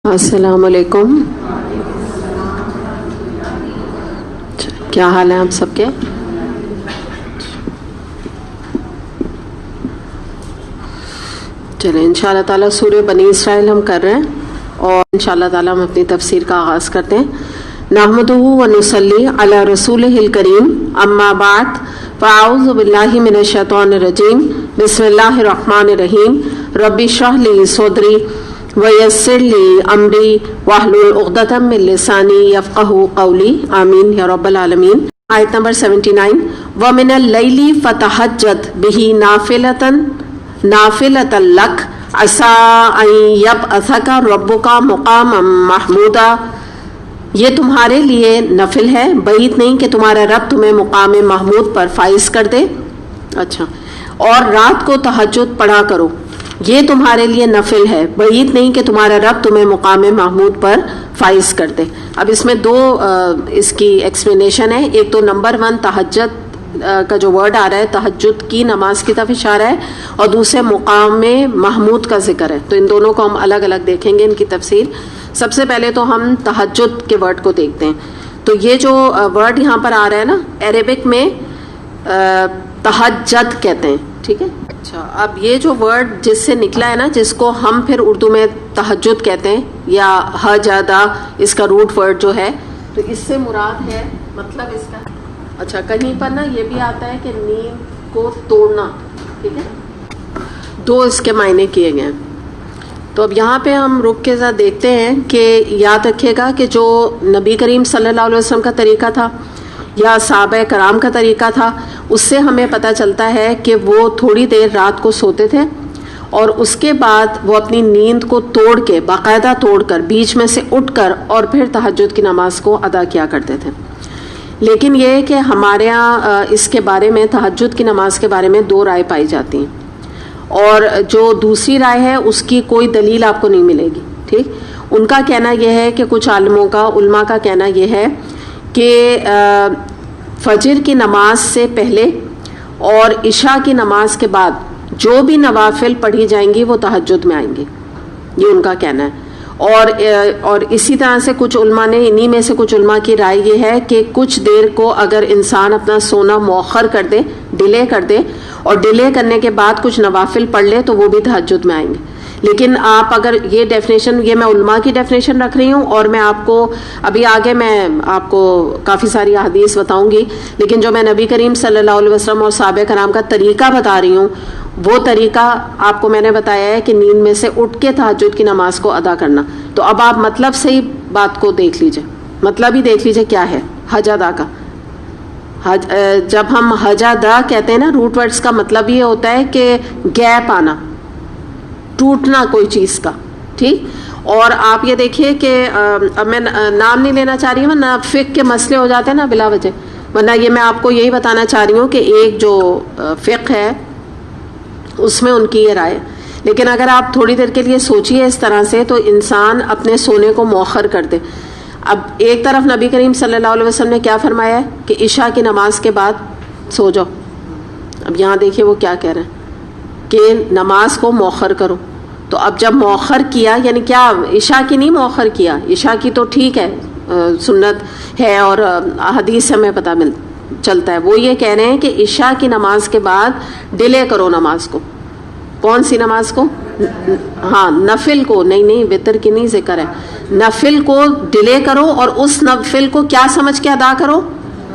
السلام علیکم. کیا حال ہے آپ سب کے؟ چلیں انشاءاللہ تعالیٰ سورہ بنی اسرائیل ہم کر رہے ہیں اور انشاءاللہ تعالیٰ ہم اپنی تفسیر کا آغاز کرتے ہیں. نحمدہ و نصلی علی رسولہ الکریم اما بعد فاعوذ باللہ من الشیطان الرجیم بسم اللہ الرحمن الرحیم رب اشرح لی صدری ویسر لی امری واحلل عقدۃ من لسانی یفقہوا قولی آمین یا رب العالمین. آیت نمبر 79. وَمِنَ اللَّيْلِ فَتَہَجَّدْ بِهِ نَافِلَةً لَكَ عَسَىٰ أَن يَبْعَثَكَ رَبُّكَ مَقَامًا مَحْمُودًا. یہ تمہارے لیے نفل ہے، بعید نہیں کہ تمہارا رب تمہیں مقام محمود پر فائز کر دے. اچھا، اور رات کو تہجد پڑھا کرو، یہ تمہارے لیے نفل ہے، بعید نہیں کہ تمہارا رب تمہیں مقام محمود پر فائز کر دے. اب اس میں دو اس کی ایکسپلینیشن ہے. ایک تو نمبر 1 تہجد کا جو ورڈ آ رہا ہے تہجد کی نماز کی طرف اشارہ ہے، اور دوسرے مقام محمود کا ذکر ہے. تو ان دونوں کو ہم الگ الگ دیکھیں گے ان کی تفسیر. سب سے پہلے تو ہم تہجد کے ورڈ کو دیکھتے ہیں. تو یہ جو ورڈ یہاں پر آ رہا ہے نا، عربک میں تہجد کہتے ہیں، ٹھیک ہے. اچھا، اب یہ جو ورڈ جس سے نکلا ہے نا، جس کو ہم پھر اردو میں تہجد کہتے ہیں یا حجدہ، اس کا روٹ ورڈ جو ہے، تو اس سے مراد ہے مطلب اس کا. اچھا، کہیں پر نا یہ بھی آتا ہے کہ نیند کو توڑنا، ٹھیک ہے. دو اس کے معنی کیے گئے ہیں. تو اب یہاں پہ ہم رک کے ذرا دیکھتے ہیں کہ یاد رکھیے گا کہ جو نبی کریم صلی اللہ علیہ وسلم کا طریقہ تھا یا صحابہ کرام کا طریقہ تھا، اس سے ہمیں پتہ چلتا ہے کہ وہ تھوڑی دیر رات کو سوتے تھے اور اس کے بعد وہ اپنی نیند کو توڑ کے، باقاعدہ توڑ کر، بیچ میں سے اٹھ کر اور پھر تہجد کی نماز کو ادا کیا کرتے تھے. لیکن یہ ہے کہ ہمارے ہاں اس کے بارے میں، تہجد کی نماز کے بارے میں دو رائے پائی جاتی ہیں، اور جو دوسری رائے ہے اس کی کوئی دلیل آپ کو نہیں ملے گی. ٹھیک، ان کا کہنا یہ ہے کہ کچھ عالموں کا، علماء کا کہنا یہ ہے کہ فجر کی نماز سے پہلے اور عشاء کی نماز کے بعد جو بھی نوافل پڑھی جائیں گی وہ تہجد میں آئیں گی، یہ ان کا کہنا ہے. اور اسی طرح سے کچھ علماء نے، انہی میں سے کچھ علماء کی رائے یہ ہے کہ کچھ دیر کو اگر انسان اپنا سونا مؤخر کر دے، ڈیلے کر دے، اور ڈیلے کرنے کے بعد کچھ نوافل پڑھ لے تو وہ بھی تہجد میں آئیں گے. لیکن آپ اگر یہ ڈیفینیشن، یہ میں علماء کی ڈیفینیشن رکھ رہی ہوں، اور میں آپ کو ابھی آگے میں آپ کو کافی ساری احادیث بتاؤں گی، لیکن جو میں نبی کریم صلی اللہ علیہ وسلم اور صحابہ کرام کا طریقہ بتا رہی ہوں، وہ طریقہ آپ کو میں نے بتایا ہے کہ نیند میں سے اٹھ کے تہجد کی نماز کو ادا کرنا. تو اب آپ مطلب سے ہی بات کو دیکھ لیجئے، مطلب ہی دیکھ لیجئے کیا ہے حجدہ کا. جب ہم حجدہ کہتے ہیں نا، روٹ ورڈز کا مطلب یہ ہوتا ہے کہ گیپ آنا، ٹوٹنا کوئی چیز کا. ٹھیک، اور آپ یہ دیکھیے کہ اب میں نام نہیں لینا چاہ رہی ہوں، نہ فقہ کے مسئلے ہو جاتے ہیں نا بلا وجہ، ورنہ یہ میں آپ کو یہی بتانا چاہ رہی ہوں کہ ایک جو فقہ ہے اس میں ان کی یہ رائے. لیکن اگر آپ تھوڑی دیر کے لیے سوچیے اس طرح سے، تو انسان اپنے سونے کو مؤخر کر دے. اب ایک طرف نبی کریم صلی اللہ علیہ وسلم نے کیا فرمایا ہے کہ عشاء کی نماز کے بعد سو جاؤ. اب یہاں دیکھیے وہ کیا کہہ رہے ہیں کہ نماز کو مؤخر کرو. تو اب جب مؤخر کیا، یعنی کیا عشاء کی نہیں مؤخر کیا، عشاء کی تو ٹھیک ہے، سنت ہے اور حدیث سے ہمیں پتہ چلتا ہے. وہ یہ کہہ رہے ہیں کہ عشاء کی نماز کے بعد ڈیلے کرو نماز کو. کون سی نماز کو؟ ہاں، نفل کو، نہیں وتر کی نہیں ذکر ہے، نفل کو ڈیلے کرو، اور اس نفل کو کیا سمجھ کے ادا کرو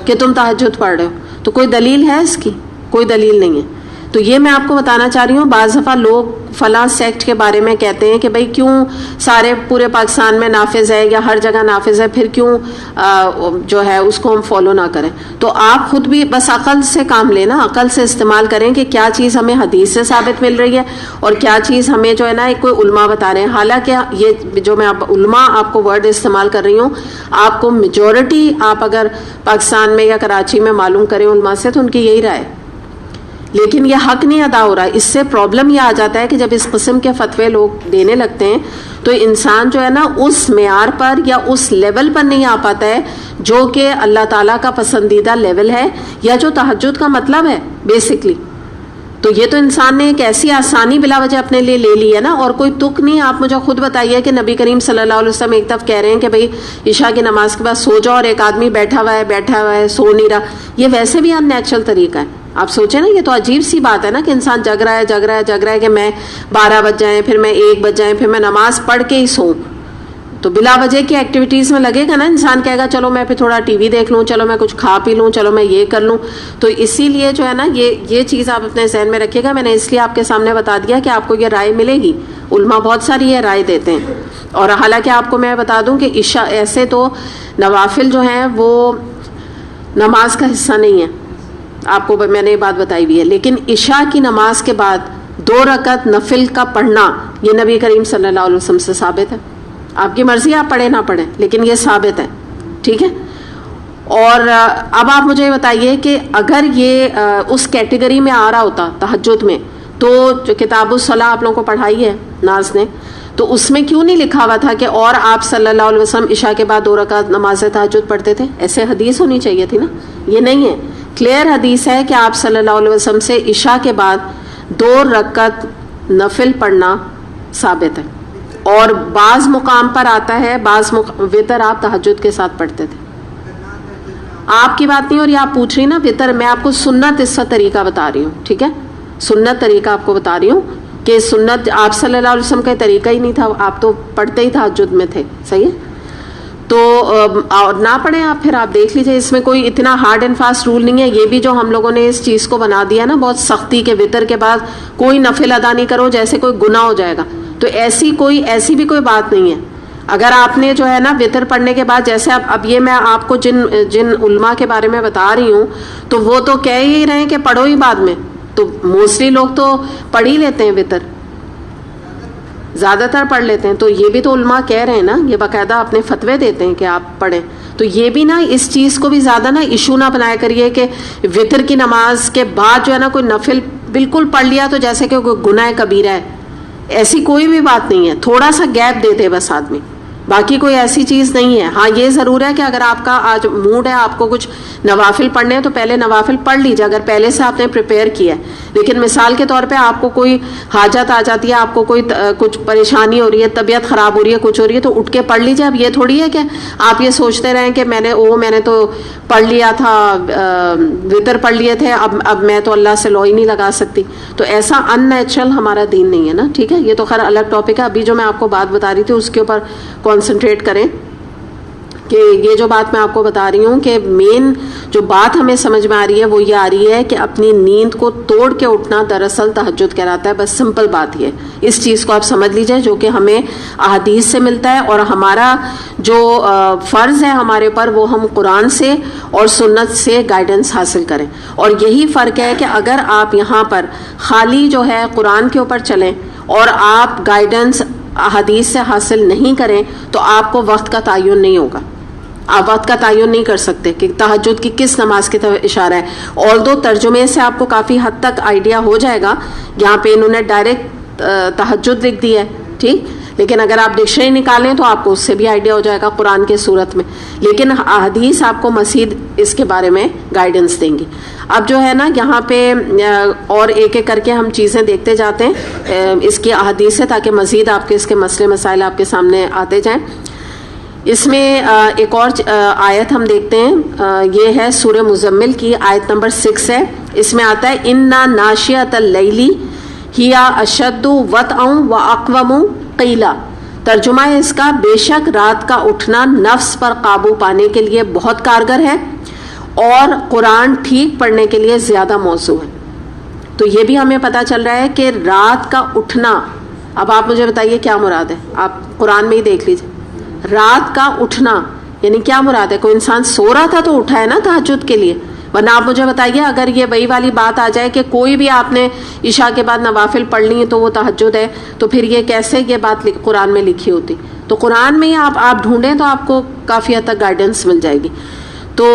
کہ تم تہجد پڑھ رہے ہو. تو کوئی دلیل ہے اس کی؟ کوئی دلیل نہیں ہے. تو یہ میں آپ کو بتانا چاہ رہی ہوں. بعض دفعہ لوگ فلاں سیکٹ کے بارے میں کہتے ہیں کہ بھئی کیوں سارے پورے پاکستان میں نافذ ہے یا ہر جگہ نافذ ہے، پھر کیوں جو ہے اس کو ہم فالو نہ کریں. تو آپ خود بھی بس عقل سے کام لیں نا، عقل سے استعمال کریں کہ کیا چیز ہمیں حدیث سے ثابت مل رہی ہے اور کیا چیز ہمیں جو ہے نا کوئی علماء بتا رہے ہیں. حالانکہ یہ جو میں علماء آپ کو ورڈ استعمال کر رہی ہوں، آپ کو میجورٹی آپ اگر پاکستان میں یا کراچی میں معلوم کریں علماء سے، تو ان کی یہی رائے. لیکن یہ حق نہیں ادا ہو رہا. اس سے پرابلم یہ آ جاتا ہے کہ جب اس قسم کے فتوے لوگ دینے لگتے ہیں تو انسان جو ہے نا اس معیار پر یا اس لیول پر نہیں آ پاتا ہے جو کہ اللہ تعالیٰ کا پسندیدہ لیول ہے، یا جو تہجد کا مطلب ہے بیسکلی. تو یہ تو انسان نے ایک ایسی آسانی بلا وجہ اپنے لیے لے لی ہے نا, اور کوئی تک نہیں. آپ مجھے خود بتائیے کہ نبی کریم صلی اللہ علیہ وسلم ایک دفعہ کہہ رہے ہیں کہ بھئی عشاء کی نماز کے بعد سو جاؤ, اور ایک آدمی بیٹھا ہوا ہے سو نہیں رہا. یہ ویسے بھی ان نیچرل طریقہ ہے. آپ سوچیں نا, یہ تو عجیب سی بات ہے نا کہ انسان جگ رہا ہے کہ میں 12 بج جائیں, پھر میں 1 بج جائیں, پھر میں نماز پڑھ کے ہی سوؤں. تو بلا وجہ کی ایکٹیویٹیز میں لگے گا نا انسان, کہے گا چلو میں پھر تھوڑا ٹی وی دیکھ لوں, چلو میں کچھ کھا پی لوں, چلو میں یہ کر لوں. تو اسی لیے جو ہے نا یہ چیز آپ اپنے ذہن میں رکھیے گا. میں نے اس لیے آپ کے سامنے بتا دیا کہ آپ کو یہ رائے ملے گی. علماء بہت ساری یہ رائے دیتے ہیں. اور حالانکہ آپ کو میں بتا دوں کہ عشاء ایسے تو نوافل جو ہیں وہ نماز کا حصہ نہیں ہے, آپ کو میں نے یہ بات بتائی ہوئی ہے. لیکن عشاء کی نماز کے بعد 2 رکعت نفل کا پڑھنا یہ نبی کریم صلی اللہ علیہ وسلم سے ثابت ہے. آپ کی مرضی آپ پڑھیں نہ پڑھیں, لیکن یہ ثابت ہے. ٹھیک ہے. اور اب آپ مجھے بتائیے کہ اگر یہ اس کیٹیگری میں آ رہا ہوتا تہجد میں, تو جو کتاب الصلاح آپ لوگوں کو پڑھائی ہے ناز نے, تو اس میں کیوں نہیں لکھا ہوا تھا کہ اور آپ صلی اللہ علیہ وسلم عشاء کے بعد 2 رکعت نماز تہجد پڑھتے تھے؟ ایسے حدیث ہونی چاہیے تھی نا. یہ نہیں ہے. کلیئر حدیث ہے کہ آپ صلی اللہ علیہ وسلم سے عشاء کے بعد 2 رکعت نفل پڑھنا ثابت ہے. اور بعض مقام پر آتا ہے وتر آپ تہجد کے ساتھ پڑھتے تھے. آپ کی بات نہیں ہو رہی, آپ پوچھ رہی نا وتر. میں آپ کو سنت اس کا طریقہ بتا رہی ہوں. ٹھیک ہے, سنت طریقہ آپ کو بتا رہی ہوں کہ سنت آپ صلی اللہ علیہ وسلم کا طریقہ ہی نہیں تھا, آپ تو پڑھتے ہی تہجد میں تھے. صحیح ہے. تو اور نہ پڑھیں آپ, پھر آپ دیکھ لیجئے. اس میں کوئی اتنا ہارڈ اینڈ فاسٹ رول نہیں ہے. یہ بھی جو ہم لوگوں نے اس چیز کو بنا دیا نا بہت سختی کے, وتر کے بعد کوئی نفل ادا نہیں کرو جیسے کوئی گناہ ہو جائے گا. تو ایسی بھی کوئی بات نہیں ہے. اگر آپ نے جو ہے نا وتر پڑھنے کے بعد, جیسے اب یہ میں آپ کو جن علماء کے بارے میں بتا رہی ہوں, تو وہ تو کہہ ہی رہے ہیں کہ پڑھو ہی بعد میں. تو موسٹلی لوگ تو پڑھ ہی لیتے ہیں وتر, زیادہ تر پڑھ لیتے ہیں. تو یہ بھی تو علماء کہہ رہے ہیں نا, یہ باقاعدہ اپنے فتوے دیتے ہیں کہ آپ پڑھیں. تو یہ بھی نا اس چیز کو بھی زیادہ نا ایشو نہ بنایا کریے کہ وتر کی نماز کے بعد جو ہے نا کوئی نفل بالکل پڑھ لیا تو جیسے کہ کوئی گناہ کبیرہ ہے. ایسی کوئی بھی بات نہیں ہے. تھوڑا سا گیپ دے دے بس آدمی, باقی کوئی ایسی چیز نہیں ہے. ہاں یہ ضرور ہے کہ اگر آپ کا آج موڈ ہے آپ کو کچھ نوافل پڑھنے ہیں تو پہلے نوافل پڑھ لیجیے اگر پہلے سے آپ نے پریپیئر کیا ہے. لیکن مثال کے طور پہ آپ کو کوئی حاجت آ جاتی ہے, آپ کو کوئی کچھ پریشانی ہو رہی ہے, طبیعت خراب ہو رہی ہے, کچھ ہو رہی ہے, تو اٹھ کے پڑھ لیجیے. اب یہ تھوڑی ہے کہ آپ یہ سوچتے رہیں کہ میں نے تو پڑھ لیا تھا, وتر پڑھ لیے تھے, اب میں تو اللہ سے لو ہی نہیں لگا سکتی. تو ایسا ان نیچرل ہمارا دین نہیں ہے نا. ٹھیک ہے, یہ تو خیر الگ ٹاپک ہے. ابھی جو میں آپ کو بات بتا رہی تھی اس کے اوپر کانسنٹریٹ کریں کہ یہ جو بات میں آپ کو بتا رہی ہوں کہ مین جو بات ہمیں سمجھ میں آ رہی ہے وہ یہ آ رہی ہے کہ اپنی نیند کو توڑ کے اٹھنا دراصل تہجد کہلاتا ہے. بس سمپل بات یہ, اس چیز کو آپ سمجھ لیجئے جو کہ ہمیں احادیث سے ملتا ہے. اور ہمارا جو فرض ہے ہمارے پر وہ ہم قرآن سے اور سنت سے گائیڈنس حاصل کریں. اور یہی فرق ہے کہ اگر آپ یہاں پر خالی جو ہے قرآن کے اوپر چلیں اور آپ گائیڈنس احادیث سے حاصل نہیں کریں تو آپ کو وقت کا تعین نہیں ہوگا. آپ وقت کا تعین نہیں کر سکتے کہ تہجد کی کس نماز کی طرف اشارہ ہے. although ترجمے سے آپ کو کافی حد تک آئیڈیا ہو جائے گا. یہاں پہ انہوں نے ڈائریکٹ تہجد لکھ دیا ہے, ٹھیک, لیکن اگر آپ ڈکشنری نکالیں تو آپ کو اس سے بھی آئیڈیا ہو جائے گا قرآن کے صورت میں. لیکن احادیث آپ کو مزید اس کے بارے میں گائیڈنس دیں گی. اب جو ہے نا یہاں پہ اور ایک ایک کر کے ہم چیزیں دیکھتے جاتے ہیں اس کی احادیث سے, تاکہ مزید آپ کے اس کے مسئلے مسائل آپ کے سامنے آتے جائیں. اس میں ایک اور آیت ہم دیکھتے ہیں, یہ ہے سورہ مزمل کی آیت نمبر 6 ہے. اس میں آتا ہے اِنَّا نَاشِئَةَ اللَّيْلِ هِيَ أَشَدُّ وَطْئًا وَأَقْوَمُ قِيلًا. ترجمہ ہے اس کا, بے شک رات کا اٹھنا نفس پر قابو پانے کے لیے بہت کارگر ہے اور قرآن ٹھیک پڑھنے کے لیے زیادہ موزوں ہے. تو یہ بھی ہمیں پتہ چل رہا ہے کہ رات کا اٹھنا, اب آپ مجھے بتائیے کیا مراد ہے, آپ قرآن میں ہی دیکھ لیجیے. رات کا اٹھنا یعنی کیا مراد ہے؟ کوئی انسان سو رہا تھا تو اٹھا ہے نا تہجد کے لیے. ورنہ آپ مجھے بتائیے اگر یہ وہی والی بات آ جائے کہ کوئی بھی آپ نے عشاء کے بعد نوافل پڑھ لی تو وہ تہجد ہے, تو پھر یہ کیسے یہ بات قرآن میں لکھی ہوتی؟ تو قرآن میں ہی آپ ڈھونڈیں تو آپ کو کافی حد تک گائیڈنس مل جائے گی. تو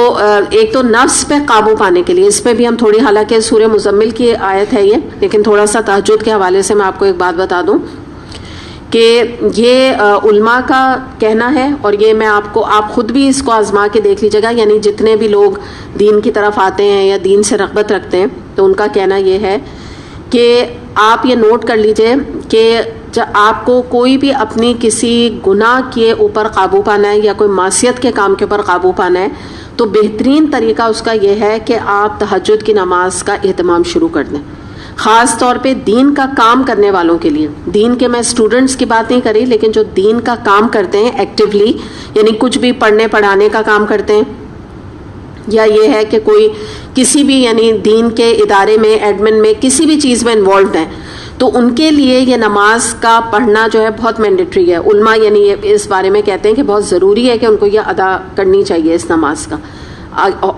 ایک تو نفس پہ قابو پانے کے لیے, اس پہ بھی ہم تھوڑی, حالانکہ سورہ مزمل کی آیت ہے یہ, لیکن تھوڑا سا تہجد کے حوالے سے میں آپ کو ایک بات بتا دوں کہ یہ علماء کا کہنا ہے, اور یہ میں آپ خود بھی اس کو آزما کے دیکھ لیجیے گا. یعنی جتنے بھی لوگ دین کی طرف آتے ہیں یا دین سے رغبت رکھتے ہیں تو ان کا کہنا یہ ہے کہ آپ یہ نوٹ کر لیجئے کہ جب آپ کو کوئی بھی اپنی کسی گناہ کے اوپر قابو پانا ہے یا کوئی معصیت کے کام کے اوپر قابو پانا ہے تو بہترین طریقہ اس کا یہ ہے کہ آپ تہجد کی نماز کا اہتمام شروع کر دیں. خاص طور پہ دین کا کام کرنے والوں کے لیے, دین کے میں اسٹوڈنٹس کی بات نہیں کری, لیکن جو دین کا کام کرتے ہیں ایکٹیولی, یعنی کچھ بھی پڑھنے پڑھانے کا کام کرتے ہیں, یا یہ ہے کہ کوئی کسی بھی یعنی دین کے ادارے میں, ایڈمن میں, کسی بھی چیز میں انوالوڈ ہیں, تو ان کے لیے یہ نماز کا پڑھنا جو ہے بہت مینڈیٹری ہے. علماء یعنی اس بارے میں کہتے ہیں کہ بہت ضروری ہے کہ ان کو یہ ادا کرنی چاہیے اس نماز کا.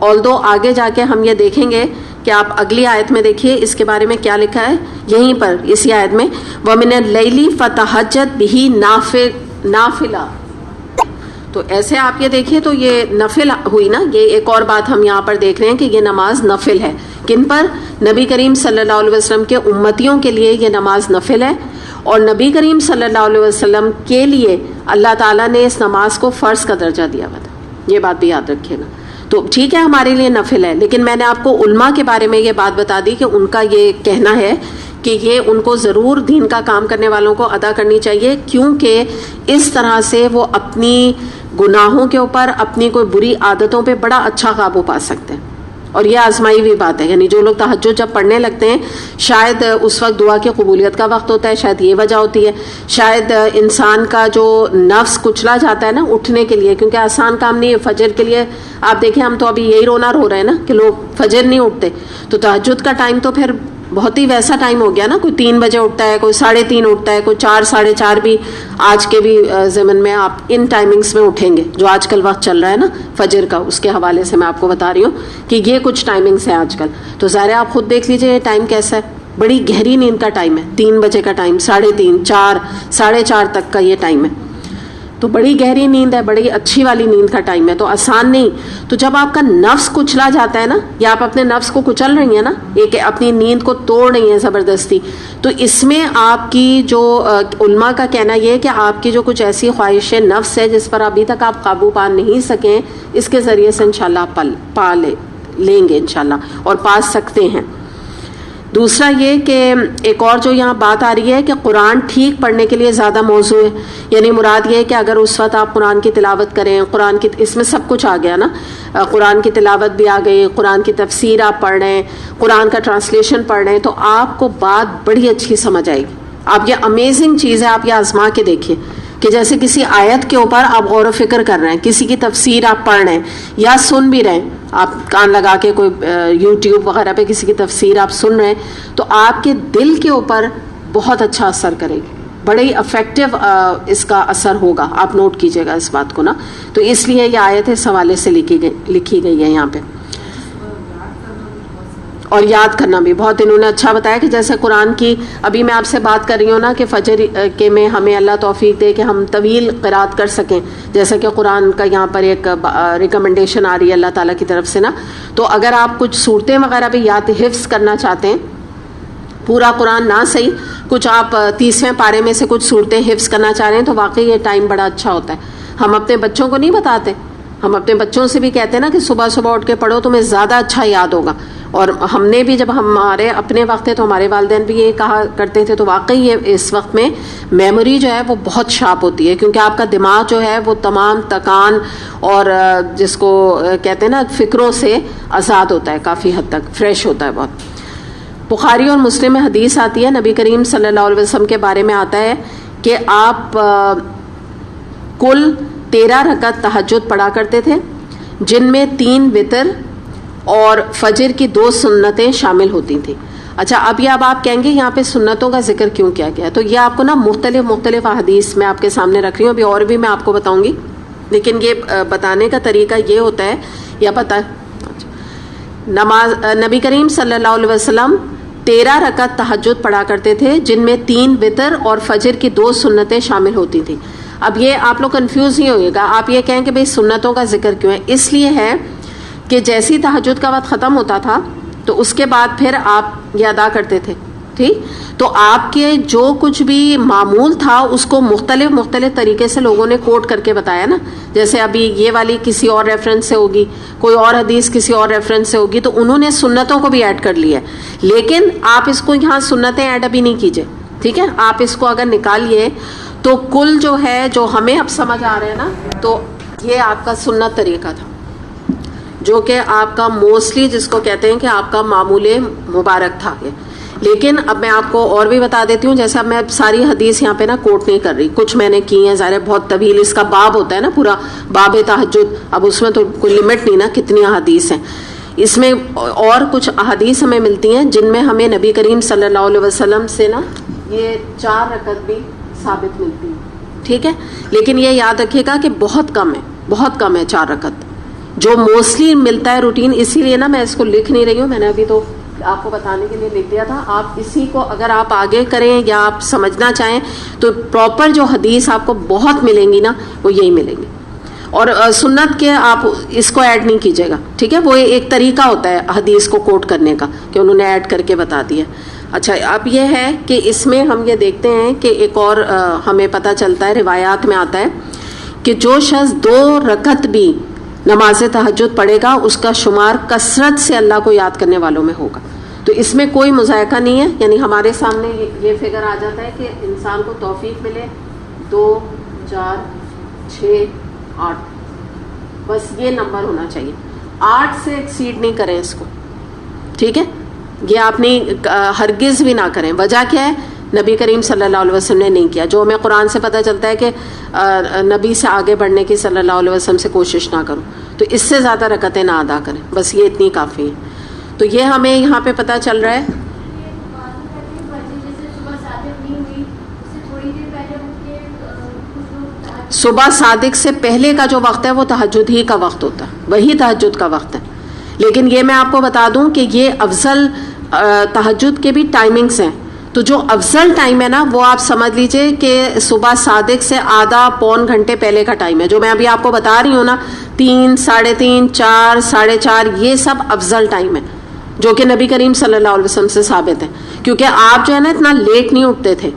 آلدو آگے جا کے ہم یہ دیکھیں گے کہ آپ اگلی آیت میں دیکھیے اس کے بارے میں کیا لکھا ہے, یہیں پر اسی آیت میں وَمِنَ اللَّيْلِ فَتَہَجَّدْ بِهِ نافلہ. تو ایسے آپ یہ دیکھیے تو یہ نفل ہوئی نا. یہ ایک اور بات ہم یہاں پر دیکھ رہے ہیں کہ یہ نماز نفل ہے. کن پر؟ نبی کریم صلی اللہ علیہ وسلم کے امتیوں کے لیے یہ نماز نفل ہے, اور نبی کریم صلی اللہ علیہ وسلم کے لیے اللہ تعالیٰ نے اس نماز کو فرض کا درجہ دیا ہوا تھا. یہ بات بھی یاد رکھیے نا. تو ٹھیک ہے ہمارے لیے نفل ہے, لیکن میں نے آپ کو علماء کے بارے میں یہ بات بتا دی کہ ان کا یہ کہنا ہے کہ یہ ان کو ضرور دین کا کام کرنے والوں کو ادا کرنی چاہیے, کیونکہ اس طرح سے وہ اپنی گناہوں کے اوپر, اپنی کوئی بری عادتوں پہ بڑا اچھا قابو پا سکتے ہیں. اور یہ آزمائی ہوئی بات ہے, یعنی جو لوگ تہجد جب پڑھنے لگتے ہیں شاید اس وقت دعا کی قبولیت کا وقت ہوتا ہے, شاید یہ وجہ ہوتی ہے, شاید انسان کا جو نفس کچلا جاتا ہے نا اٹھنے کے لیے, کیونکہ آسان کام نہیں ہے. فجر کے لیے آپ دیکھیں ہم تو ابھی یہی رونا رو رہے ہیں نا کہ لوگ فجر نہیں اٹھتے, تو تہجد کا ٹائم تو پھر بہت ہی ویسا ٹائم ہو گیا نا. کوئی 3 بجے اٹھتا ہے, کوئی 3:30 اٹھتا ہے, کوئی 4 ساڑھے 4 بھی آج کے بھی زمن میں آپ ان ٹائمنگز میں اٹھیں گے جو آج کل وقت چل رہا ہے نا فجر کا, اس کے حوالے سے میں آپ کو بتا رہی ہوں کہ یہ کچھ ٹائمنگز ہیں آج کل. تو ظاہر آپ خود دیکھ لیجئے یہ ٹائم کیسا ہے, بڑی گہری نیند کا ٹائم ہے. 3 بجے کا ٹائم, 3:30, 4, 4:30 تک کا یہ ٹائم ہے. تو بڑی گہری نیند ہے, بڑی اچھی والی نیند کا ٹائم ہے, تو آسان نہیں. تو جب آپ کا نفس کچلا جاتا ہے نا, یا آپ اپنے نفس کو کچل رہی ہیں نا, ایک اپنی نیند کو توڑ رہی ہیں زبردستی, تو اس میں آپ کی جو علماء کا کہنا یہ ہے کہ آپ کی جو کچھ ایسی خواہش نفس ہے جس پر ابھی تک آپ قابو پا نہیں سکیں, اس کے ذریعے سے انشاءاللہ آپ پا لیں گے انشاءاللہ, اور پا سکتے ہیں. دوسرا یہ کہ ایک اور جو یہاں بات آ رہی ہے کہ قرآن ٹھیک پڑھنے کے لیے زیادہ موضوع ہے. یعنی مراد یہ ہے کہ اگر اس وقت آپ قرآن کی تلاوت کریں, قرآن کی اس میں سب کچھ آ گیا نا, قرآن کی تلاوت بھی آ گئی, قرآن کی تفسیر آپ پڑھ رہے ہیں, قرآن کا ٹرانسلیشن پڑھ رہے ہیں, تو آپ کو بات بڑی اچھی سمجھ آئے گی. آپ یہ امیزنگ چیز ہے, آپ یہ آزما کے دیکھیے کہ جیسے کسی آیت کے اوپر آپ غور و فکر کر رہے ہیں, کسی کی تفسیر آپ پڑھ رہے ہیں یا سن بھی رہے ہیں, آپ کان لگا کے کوئی یوٹیوب وغیرہ پہ کسی کی تفسیر آپ سن رہے ہیں, تو آپ کے دل کے اوپر بہت اچھا اثر کرے گی, بڑی افیکٹو اس کا اثر ہوگا. آپ نوٹ کیجئے گا اس بات کو نا. تو اس لیے یہ آیت اس حوالے سے لکھی گئی ہے یہاں پہ. اور یاد کرنا بھی بہت انہوں نے اچھا بتایا کہ جیسے قرآن کی ابھی میں آپ سے بات کر رہی ہوں نا کہ فجر کے میں ہمیں اللہ توفیق دے کہ ہم طویل قرات کر سکیں, جیسا کہ قرآن کا یہاں پر ایک ریکمنڈیشن آ رہی ہے اللہ تعالیٰ کی طرف سے نا. تو اگر آپ کچھ صورتیں وغیرہ بھی یاد حفظ کرنا چاہتے ہیں, پورا قرآن نہ صحیح, کچھ آپ 30ویں پارے میں سے کچھ صورتیں حفظ کرنا چاہ رہے ہیں, تو واقعی یہ ٹائم بڑا اچھا ہوتا ہے. ہم اپنے بچوں کو نہیں بتاتے, ہم اپنے بچوں سے بھی کہتے ہیں نا کہ صبح صبح اٹھ کے پڑھو, تمہیں زیادہ اچھا یاد ہوگا. اور ہم نے بھی جب ہمارے اپنے وقت تھے تو ہمارے والدین بھی یہ کہا کرتے تھے. تو واقعی یہ اس وقت میں میموری جو ہے وہ بہت شارپ ہوتی ہے, کیونکہ آپ کا دماغ جو ہے وہ تمام تکان اور جس کو کہتے ہیں نا فکروں سے آزاد ہوتا ہے, کافی حد تک فریش ہوتا ہے بہت. بخاری اور مسلم میں حدیث آتی ہے, نبی کریم صلی اللہ علیہ وسلم کے بارے میں آتا ہے کہ آپ کل 13 رکعت تہجد پڑھا کرتے تھے, جن میں 3 وتر اور فجر کی 2 سنتیں شامل ہوتی تھیں. اچھا, اب آپ کہیں گے یہاں پہ سنتوں کا ذکر کیوں کیا گیا؟ تو یہ آپ کو نا مختلف احادیث میں آپ کے سامنے رکھ رہی ہوں, ابھی اور بھی میں آپ کو بتاؤں گی, لیکن یہ بتانے کا طریقہ یہ ہوتا ہے یا پتہ نماز نبی کریم صلی اللہ علیہ وسلم 13 رکعت تہجد پڑھا کرتے تھے, جن میں 3 وتر اور فجر کی 2 سنتیں شامل ہوتی تھیں. اب یہ آپ لوگ کنفیوز نہیں ہوئے گا, آپ یہ کہیں کہ بھئی سنتوں کا ذکر کیوں ہے. اس لیے ہے کہ جیسی تہجد کا وقت ختم ہوتا تھا تو اس کے بعد پھر آپ یہ ادا کرتے تھے. ٹھیک. تو آپ کے جو کچھ بھی معمول تھا اس کو مختلف طریقے سے لوگوں نے کوٹ کر کے بتایا نا. جیسے ابھی یہ والی کسی اور ریفرنس سے ہوگی, کوئی اور حدیث کسی اور ریفرنس سے ہوگی, تو انہوں نے سنتوں کو بھی ایڈ کر لیا ہے. لیکن آپ اس کو یہاں سنتیں ایڈ ابھی نہیں کیجئے, ٹھیک ہے. آپ اس کو اگر نکالیے تو کل جو ہے جو ہمیں اب سمجھ آ رہا ہے نا, تو یہ آپ کا سنت طریقہ تھا, جو کہ آپ کا موسٹلی جس کو کہتے ہیں کہ آپ کا معمول مبارک تھا یہ. لیکن اب میں آپ کو اور بھی بتا دیتی ہوں. جیسے اب میں ساری حدیث یہاں پہ نا کوٹ نہیں کر رہی, کچھ میں نے کی ہیں, ظاہر بہت طویل اس کا باب ہوتا ہے نا, پورا باب تہجد. اب اس میں تو کوئی لمٹ نہیں نا کتنی احادیث ہیں. اس میں اور کچھ احادیث ہمیں ملتی ہیں جن میں ہمیں نبی کریم صلی اللہ علیہ وسلم سے نا یہ 4 رکعت بھی ثابت ملتی ہے, ٹھیک ہے. لیکن یہ یاد رکھیے گا کہ بہت کم ہے 4 رکعت جو موسٹلی ملتا ہے روٹین. اسی لیے نا میں اس کو لکھ نہیں رہی ہوں, میں نے ابھی تو آپ کو بتانے کے لیے لکھ دیا تھا. آپ اسی کو اگر آپ آگے کریں یا آپ سمجھنا چاہیں تو پراپر جو حدیث آپ کو بہت ملیں گی نا وہ یہی ملیں گی. اور سنت کے آپ اس کو ایڈ نہیں کیجیے گا, ٹھیک ہے. وہ ایک طریقہ ہوتا ہے حدیث کو کوٹ کرنے کا کہ انہوں نے ایڈ کر کے بتا دیا. اچھا, اب یہ ہے کہ اس میں ہم یہ دیکھتے ہیں کہ ایک اور ہمیں پتہ چلتا ہے, روایات میں آتا ہے کہ جو شخص 2 رکعت بھی نماز تہجد پڑھے گا اس کا شمار کثرت سے اللہ کو یاد کرنے والوں میں ہوگا. تو اس میں کوئی مذائقہ نہیں ہے, یعنی ہمارے سامنے یہ فگر آ جاتا ہے کہ انسان کو توفیق ملے 2 4 6 8, بس یہ نمبر ہونا چاہیے. 8 سے ایکسیڈ نہیں کریں اس کو, ٹھیک ہے. یہ آپ نے ہرگز بھی نہ کریں. وجہ کیا ہے؟ نبی کریم صلی اللہ علیہ وسلم نے نہیں کیا. جو ہمیں قرآن سے پتہ چلتا ہے کہ نبی سے آگے بڑھنے کی صلی اللہ علیہ وسلم سے کوشش نہ کرو, تو اس سے زیادہ رکعتیں نہ ادا کریں, بس یہ اتنی کافی ہے. تو یہ ہمیں یہاں پہ پتہ چل رہا ہے. صبح صادق سے پہلے کا جو وقت ہے وہ تہجد ہی کا وقت ہوتا ہے, وہی تہجد کا وقت ہے. لیکن یہ میں آپ کو بتا دوں کہ یہ افضل تہجد کے بھی ٹائمنگز ہیں. تو جو افضل ٹائم ہے نا وہ آپ سمجھ لیجئے کہ صبح صادق سے آدھا پون گھنٹے پہلے کا ٹائم ہے, جو میں ابھی آپ کو بتا رہی ہوں نا, 3 ساڑھے 3 4 ساڑھے 4, یہ سب افضل ٹائم ہے جو کہ نبی کریم صلی اللہ علیہ وسلم سے ثابت ہے. کیونکہ آپ جو ہے نا اتنا لیٹ نہیں اٹھتے تھے,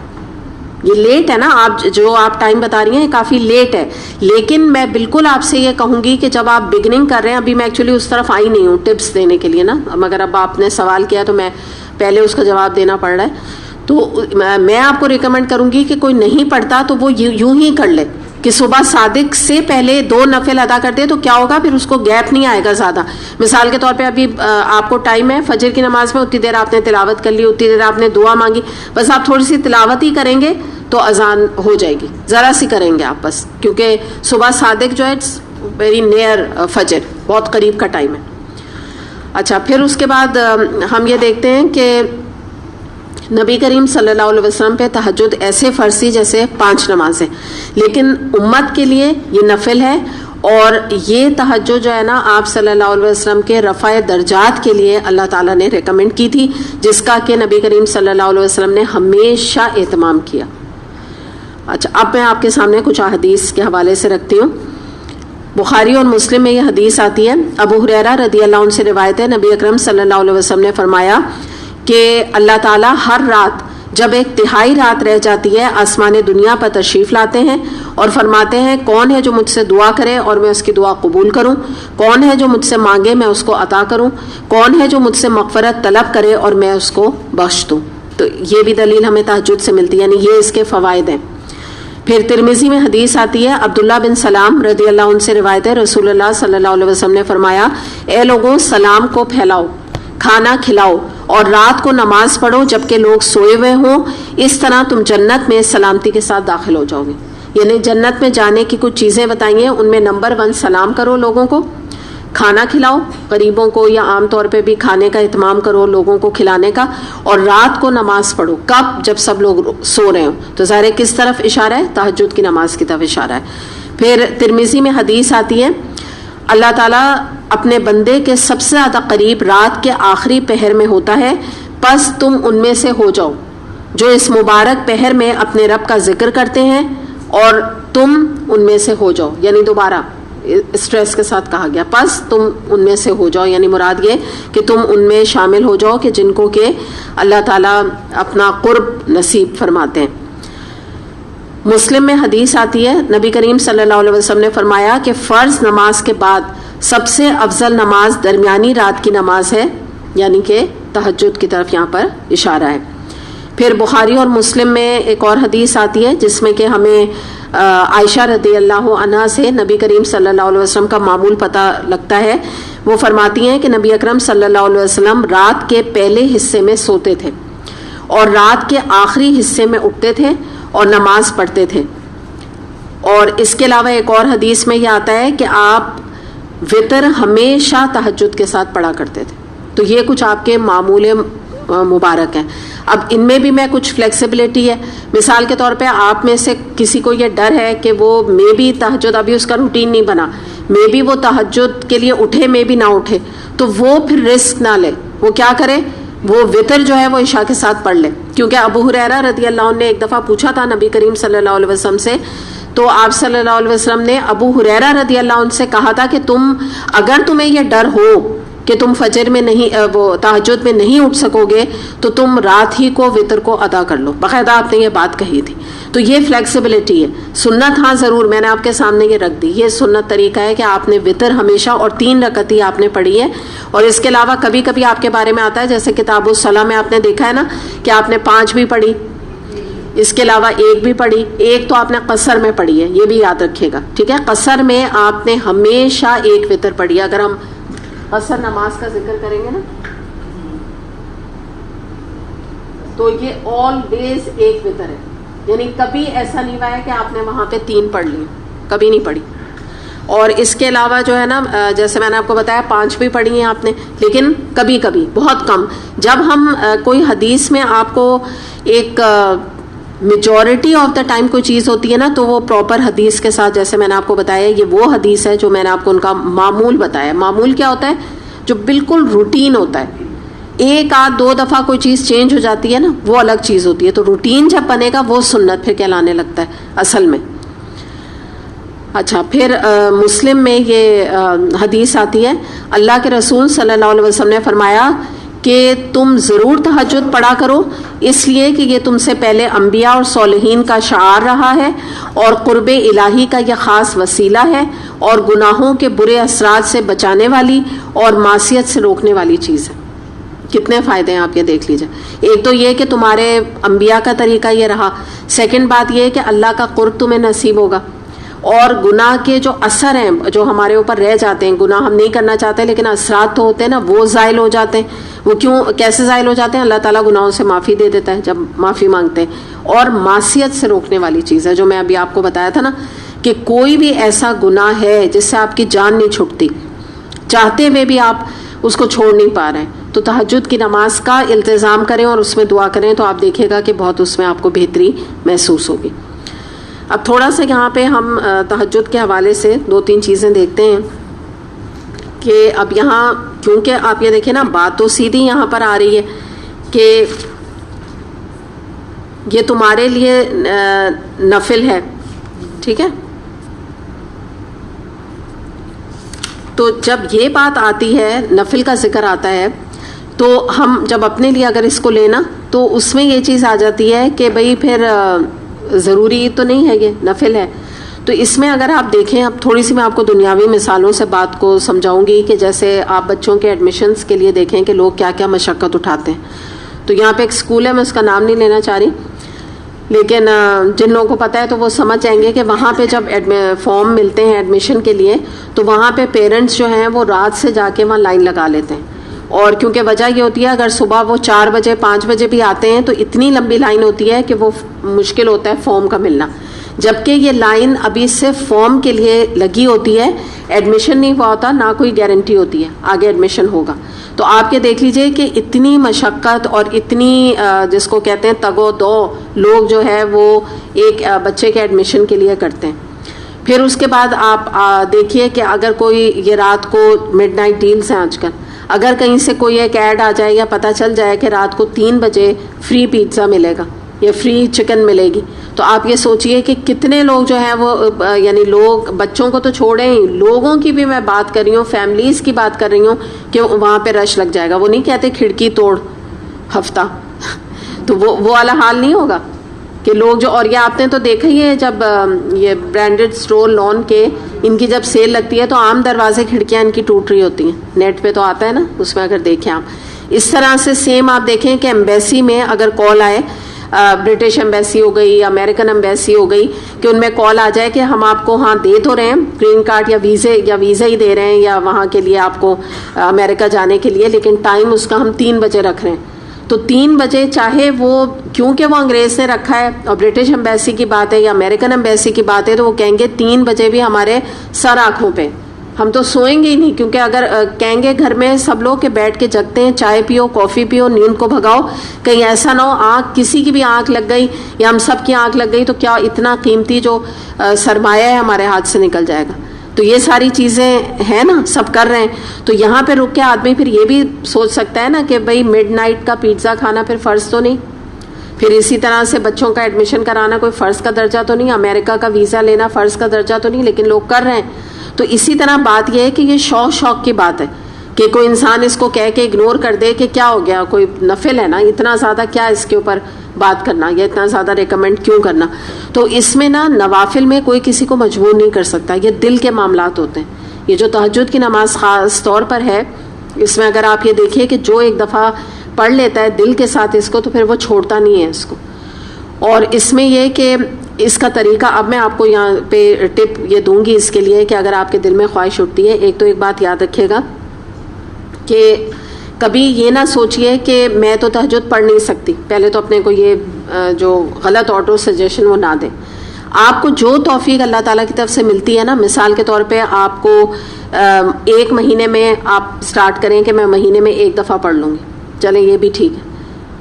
یہ لیٹ ہے نا, آپ جو آپ ٹائم بتا رہی ہیں یہ کافی لیٹ ہے. لیکن میں بالکل آپ سے یہ کہوں گی کہ جب آپ بگننگ کر رہے ہیں, ابھی میں ایکچولی اس طرف آئی نہیں ہوں ٹپس دینے کے لیے نا, مگر اب آپ نے سوال کیا تو میں پہلے اس کا جواب دینا پڑ رہا ہے. تو میں آپ کو ریکمینڈ کروں گی کہ کوئی نہیں پڑھتا تو وہ یوں ہی کر لے کہ صبح صادق سے پہلے 2 نفل ادا کر دے. تو کیا ہوگا پھر اس کو گیپ نہیں آئے گا زیادہ. مثال کے طور پہ ابھی آپ کو ٹائم ہے فجر کی نماز میں, اتنی دیر آپ نے تلاوت کر لی, اتنی دیر آپ نے دعا مانگی, بس آپ تھوڑی سی تلاوت ہی کریں گے تو اذان ہو جائے گی, ذرا سی کریں گے آپ بس, کیونکہ صبح صادق جو ہے ویری نیئر فجر, بہت قریب کا ٹائم ہے. اچھا, پھر اس کے بعد ہم یہ دیکھتے ہیں کہ نبی کریم صلی اللہ علیہ وسلم پہ تہجد ایسے فرض تھی جیسے 5 نمازیں, لیکن امت کے لیے یہ نفل ہے. اور یہ تہجد جو ہے نا آپ صلی اللہ علیہ وسلم کے رفع درجات کے لیے اللہ تعالیٰ نے ریکمینڈ کی تھی, جس کا کہ نبی کریم صلی اللہ علیہ وسلم نے ہمیشہ اہتمام کیا. اچھا, اب میں آپ کے سامنے کچھ احادیث کے حوالے سے رکھتی ہوں. بخاری اور مسلم میں یہ حدیث آتی ہے. ابو ہریرہ رضی اللہ عنہ سے روایت ہے, نبی اکرم صلی اللہ علیہ وسلم نے فرمایا کہ اللہ تعالیٰ ہر رات جب 1/3 رات رہ جاتی ہے آسمان دنیا پر تشریف لاتے ہیں اور فرماتے ہیں کون ہے جو مجھ سے دعا کرے اور میں اس کی دعا قبول کروں, کون ہے جو مجھ سے مانگے میں اس کو عطا کروں, کون ہے جو مجھ سے مغفرت طلب کرے اور میں اس کو بخش دوں. تو یہ بھی دلیل ہمیں تہجد سے ملتی ہے, یعنی یہ اس کے فوائد ہیں. پھر ترمذی میں حدیث آتی ہے, عبداللہ بن سلام رضی اللہ عنہ سے روایت ہے, رسول اللہ صلی اللہ علیہ وسلم نے فرمایا اے لوگوں سلام کو پھیلاؤ, کھانا کھلاؤ اور رات کو نماز پڑھو جبکہ لوگ سوئے ہوئے ہوں, اس طرح تم جنت میں سلامتی کے ساتھ داخل ہو جاؤ گے. یعنی جنت میں جانے کی کچھ چیزیں بتائی ہیں, ان میں نمبر 1 سلام کرو لوگوں کو, کھانا کھلاؤ غریبوں کو, یا عام طور پہ بھی کھانے کا اہتمام کرو لوگوں کو کھلانے کا, اور رات کو نماز پڑھو. کب؟ جب سب لوگ سو رہے ہوں. تو ظاہر کس طرف اشارہ ہے؟ تہجد کی نماز کی طرف اشارہ ہے. پھر ترمذی میں حدیث آتی ہے, اللہ تعالیٰ اپنے بندے کے سب سے زیادہ قریب رات کے آخری پہر میں ہوتا ہے, پس تم ان میں سے ہو جاؤ جو اس مبارک پہر میں اپنے رب کا ذکر کرتے ہیں, اور تم ان میں سے ہو جاؤ. یعنی دوبارہ اسٹریس کے ساتھ کہا گیا. پس تم ان میں سے ہو جاؤ, یعنی مراد یہ کہ تم ان میں شامل ہو جاؤ کہ جن کو کہ اللہ تعالیٰ اپنا قرب نصیب فرماتے ہیں. مسلم میں حدیث آتی ہے, نبی کریم صلی اللہ علیہ وسلم نے فرمایا کہ فرض نماز کے بعد سب سے افضل نماز درمیانی رات کی نماز ہے, یعنی کہ تہجد کی طرف یہاں پر اشارہ ہے. پھر بخاری اور مسلم میں ایک اور حدیث آتی ہے جس میں کہ ہمیں عائشہ رضی اللہ عنہا سے نبی کریم صلی اللہ علیہ وسلم کا معمول پتہ لگتا ہے. وہ فرماتی ہیں کہ نبی اکرم صلی اللہ علیہ وسلم رات کے پہلے حصے میں سوتے تھے اور رات کے آخری حصے میں اٹھتے تھے اور نماز پڑھتے تھے. اور اس کے علاوہ ایک اور حدیث میں یہ آتا ہے کہ آپ وطر ہمیشہ تہجد کے ساتھ پڑھا کرتے تھے. تو یہ کچھ آپ کے معمول مبارک ہیں. اب ان میں بھی میں کچھ فلیکسیبلٹی ہے. مثال کے طور پہ آپ میں سے کسی کو یہ ڈر ہے کہ وہ مے بھی تہجد, ابھی اس کا روٹین نہیں بنا, مے بھی وہ تہجد کے لیے اٹھے مے بھی نہ اٹھے, تو وہ پھر رسک نہ لے. وہ کیا کرے, وہ وطر جو ہے وہ عشاء کے ساتھ پڑھ لے. کیونکہ ابو ہریرہ رضی اللہ عنہ نے ایک دفعہ پوچھا تھا نبی کریم صلی اللہ علیہ وسلم سے, تو آپ صلی اللہ علیہ وسلم نے ابو ہریرہ رضی اللہ عنہ سے کہا تھا کہ اگر تمہیں یہ ڈر ہو کہ تم فجر میں نہیں, وہ تہجد میں نہیں اٹھ سکو گے, تو تم رات ہی کو وطر کو ادا کر لو. باقاعدہ آپ نے یہ بات کہی تھی. تو یہ فلیکسیبلٹی ہے. سنت ہاں ضرور میں نے آپ کے سامنے یہ رکھ دی, یہ سنت طریقہ ہے کہ آپ نے وطر ہمیشہ اور 3 رکعت ہی آپ نے پڑھی ہے. اور اس کے علاوہ کبھی کبھی آپ کے بارے میں آتا ہے, جیسے کتاب الصلاح میں آپ نے دیکھا ہے نا کہ آپ نے 5 بھی پڑھی, اس کے علاوہ 1 بھی پڑھی, 1 تو آپ نے قصر میں پڑھی ہے, یہ بھی یاد رکھیے گا, ٹھیک ہے. قصر میں آپ نے ہمیشہ 1 وطر پڑھی ہے. اگر ہم قصر نماز کا ذکر کریں گے نا تو یہ آلویز 1 وطر ہے, یعنی کبھی ایسا نہیں ہوا ہے کہ آپ نے وہاں پہ 3 پڑھ لی, کبھی نہیں پڑھی. اور اس کے علاوہ جو ہے نا, جیسے میں نے آپ کو بتایا 5 بھی پڑھی ہیں آپ نے, لیکن کبھی کبھی بہت کم. جب ہم کوئی حدیث میں آپ کو ایک میجورٹی آف دا ٹائم کوئی چیز ہوتی ہے نا, تو وہ پراپر حدیث کے ساتھ, جیسے میں نے آپ کو بتایا یہ وہ حدیث ہے جو میں نے آپ کو ان کا معمول بتایا. معمول کیا ہوتا ہے, جو بالکل روٹین ہوتا ہے. 1 آدھ 2 دفعہ کوئی چیز چینج ہو جاتی ہے نا, وہ الگ چیز ہوتی ہے. تو روٹین جب بنے گا وہ سنت پھر کہلانے لگتا ہے اصل میں. اچھا, پھر مسلم میں یہ حدیث آتی ہے, اللہ کے رسول صلی اللہ علیہ وسلم نے فرمایا کہ تم ضرور تہجد پڑھا کرو, اس لیے کہ یہ تم سے پہلے انبیاء اور صالحین کا شعار رہا ہے اور قرب الہی کا یہ خاص وسیلہ ہے اور گناہوں کے برے اثرات سے بچانے والی اور معصیت سے روکنے والی چیز ہے. کتنے فائدے ہیں آپ یہ دیکھ لیجئے. ایک تو یہ کہ تمہارے انبیاء کا طریقہ یہ رہا, سیکنڈ بات یہ کہ اللہ کا قرب تمہیں نصیب ہوگا, اور گناہ کے جو اثر ہیں جو ہمارے اوپر رہ جاتے ہیں, گناہ ہم نہیں کرنا چاہتے لیکن اثرات تو ہوتے ہیں نا, وہ زائل ہو جاتے ہیں. وہ کیسے زائل ہو جاتے ہیں, اللہ تعالیٰ گناہوں سے معافی دے دیتا ہے جب معافی مانگتے ہیں. اور معصیت سے روکنے والی چیز ہے جو میں ابھی آپ کو بتایا تھا نا, کہ کوئی بھی ایسا گناہ ہے جس سے آپ کی جان نہیں چھٹتی, چاہتے ہوئے بھی آپ اس کو چھوڑ نہیں پا رہے ہیں, تو تہجد کی نماز کا التزام کریں اور اس میں دعا کریں, تو آپ دیکھیے گا کہ بہت اس میں آپ کو بہتری محسوس ہوگی. اب تھوڑا سا یہاں پہ ہم تہجد کے حوالے سے 2-3 چیزیں دیکھتے ہیں کہ اب یہاں, کیونکہ آپ یہ دیکھیں نا, بات تو سیدھی یہاں پر آ رہی ہے کہ یہ تمہارے لیے نفل ہے, ٹھیک ہے. تو جب یہ بات آتی ہے, نفل کا ذکر آتا ہے, تو ہم جب اپنے لیے اگر اس کو لینا تو اس میں یہ چیز آ جاتی ہے کہ بھئی پھر ضروری تو نہیں ہے, یہ نفل ہے. تو اس میں اگر آپ دیکھیں, اب تھوڑی سی میں آپ کو دنیاوی مثالوں سے بات کو سمجھاؤں گی کہ جیسے آپ بچوں کے ایڈمیشنز کے لیے دیکھیں کہ لوگ کیا کیا مشقت اٹھاتے ہیں. تو یہاں پہ ایک اسکول ہے, میں اس کا نام نہیں لینا چاہ رہی, لیکن جن لوگوں کو پتہ ہے تو وہ سمجھ جائیں گے کہ وہاں پہ جب فارم ملتے ہیں ایڈمیشن کے لیے, تو وہاں پہ پیرنٹس جو ہیں وہ رات سے جا کے وہاں لائن لگا لیتے ہیں. اور کیونکہ وجہ یہ ہوتی ہے, اگر صبح وہ 4 بجے 5 بجے بھی آتے ہیں تو اتنی لمبی لائن ہوتی ہے کہ وہ مشکل ہوتا ہے فارم کا ملنا. جبکہ یہ لائن ابھی صرف فارم کے لیے لگی ہوتی ہے, ایڈمیشن نہیں ہوا ہوتا, نہ کوئی گارنٹی ہوتی ہے آگے ایڈمیشن ہوگا. تو آپ یہ دیکھ لیجئے کہ اتنی مشقت اور اتنی جس کو کہتے ہیں تگ و دو لوگ جو ہے وہ ایک بچے کے ایڈمیشن کے لیے کرتے ہیں. پھر اس کے بعد آپ دیکھیے کہ اگر کوئی, یہ رات کو مڈ نائٹ ڈیلز ہیں آج کل, اگر کہیں سے کوئی ایک ایڈ آ جائے یا پتہ چل جائے کہ رات کو 3 بجے فری پیزا ملے گا, یا فری چکن ملے گی. تو آپ یہ سوچئے کہ کتنے لوگ جو ہیں وہ یعنی لوگ بچوں کو تو چھوڑیں, لوگوں کی بھی میں بات کر رہی ہوں, فیملیز کی بات کر رہی ہوں کہ وہاں پہ رش لگ جائے گا. وہ نہیں کہتے کھڑکی توڑ ہفتہ تو وہ والا حال نہیں ہوگا کہ لوگ جو, اور یہ آپ نے تو دیکھا ہی ہے جب یہ برانڈڈ سٹور لون کے ان کی جب سیل لگتی ہے تو عام دروازے کھڑکیاں ان کی ٹوٹ رہی ہوتی ہیں, نیٹ پہ تو آتا ہے نا, اس میں اگر دیکھیں آپ. اس طرح سے سیم آپ دیکھیں کہ ایمبیسی میں اگر کال آئے, برٹش ایمبیسی ہو گئی, امریکن ایمبیسی ہو گئی, کہ ان میں کال آ جائے کہ ہم آپ کو ہاں دے تو رہے ہیں گرین کارڈ یا ویزا ہی دے رہے ہیں یا وہاں کے لیے آپ کو امریکہ جانے کے لیے, لیکن ٹائم اس کا ہم 3 بجے رکھ رہے ہیں. تو 3 بجے چاہے وہ, کیونکہ وہ انگریز نے رکھا ہے اور برٹش ایمبیسی کی بات ہے یا امریکن ایمبیسی کی بات ہے, تو وہ کہیں گے 3 بجے بھی ہمارے سر آنکھوں پہ, ہم تو سوئیں گے ہی نہیں. کیونکہ اگر کہیں گے گھر میں سب لوگ کے بیٹھ کے جگتے ہیں, چائے پیو, کافی پیو, نیند کو بھگاؤ, کہیں ایسا نہ ہو آنکھ کسی کی بھی آنکھ لگ گئی یا ہم سب کی آنکھ لگ گئی تو کیا اتنا قیمتی جو سرمایہ ہے ہمارے ہاتھ سے نکل جائے گا. تو یہ ساری چیزیں ہیں نا, سب کر رہے ہیں. تو یہاں پہ رک کے آدمی پھر یہ بھی سوچ سکتا ہے نا کہ بھئی مڈ نائٹ کا پیزا کھانا پھر فرض تو نہیں, پھر اسی طرح سے بچوں کا ایڈمیشن کرانا کوئی فرض کا درجہ تو نہیں, امریکہ کا ویزا لینا فرض کا درجہ تو نہیں, لیکن لوگ کر رہے ہیں. تو اسی طرح بات یہ ہے کہ یہ شوق کی بات ہے کہ کوئی انسان اس کو کہہ کے اگنور کر دے کہ کیا ہو گیا, کوئی نفل ہے نا, اتنا زیادہ کیا اس کے اوپر بات کرنا یا اتنا زیادہ ریکمینڈ کیوں کرنا. تو اس میں نا نوافل میں کوئی کسی کو مجبور نہیں کر سکتا, یہ دل کے معاملات ہوتے ہیں. یہ جو تہجد کی نماز خاص طور پر ہے, اس میں اگر آپ یہ دیکھیے کہ جو ایک دفعہ پڑھ لیتا ہے دل کے ساتھ اس کو, تو پھر وہ چھوڑتا نہیں ہے اس کو. اور اس میں یہ کہ اس کا طریقہ, اب میں آپ کو یہاں پہ ٹپ یہ دوں گی اس کے لیے کہ اگر آپ کے دل میں خواہش اٹھتی ہے, ایک بات یاد رکھیے گا کہ کبھی یہ نہ سوچئے کہ میں تو تہجد پڑھ نہیں سکتی. پہلے تو اپنے کو یہ جو غلط آٹو سجیشن وہ نہ دیں. آپ کو جو توفیق اللہ تعالیٰ کی طرف سے ملتی ہے نا, مثال کے طور پہ آپ کو 1 مہینے میں آپ سٹارٹ کریں کہ میں مہینے میں 1 دفعہ پڑھ لوں گی, چلیں یہ بھی ٹھیک ہے.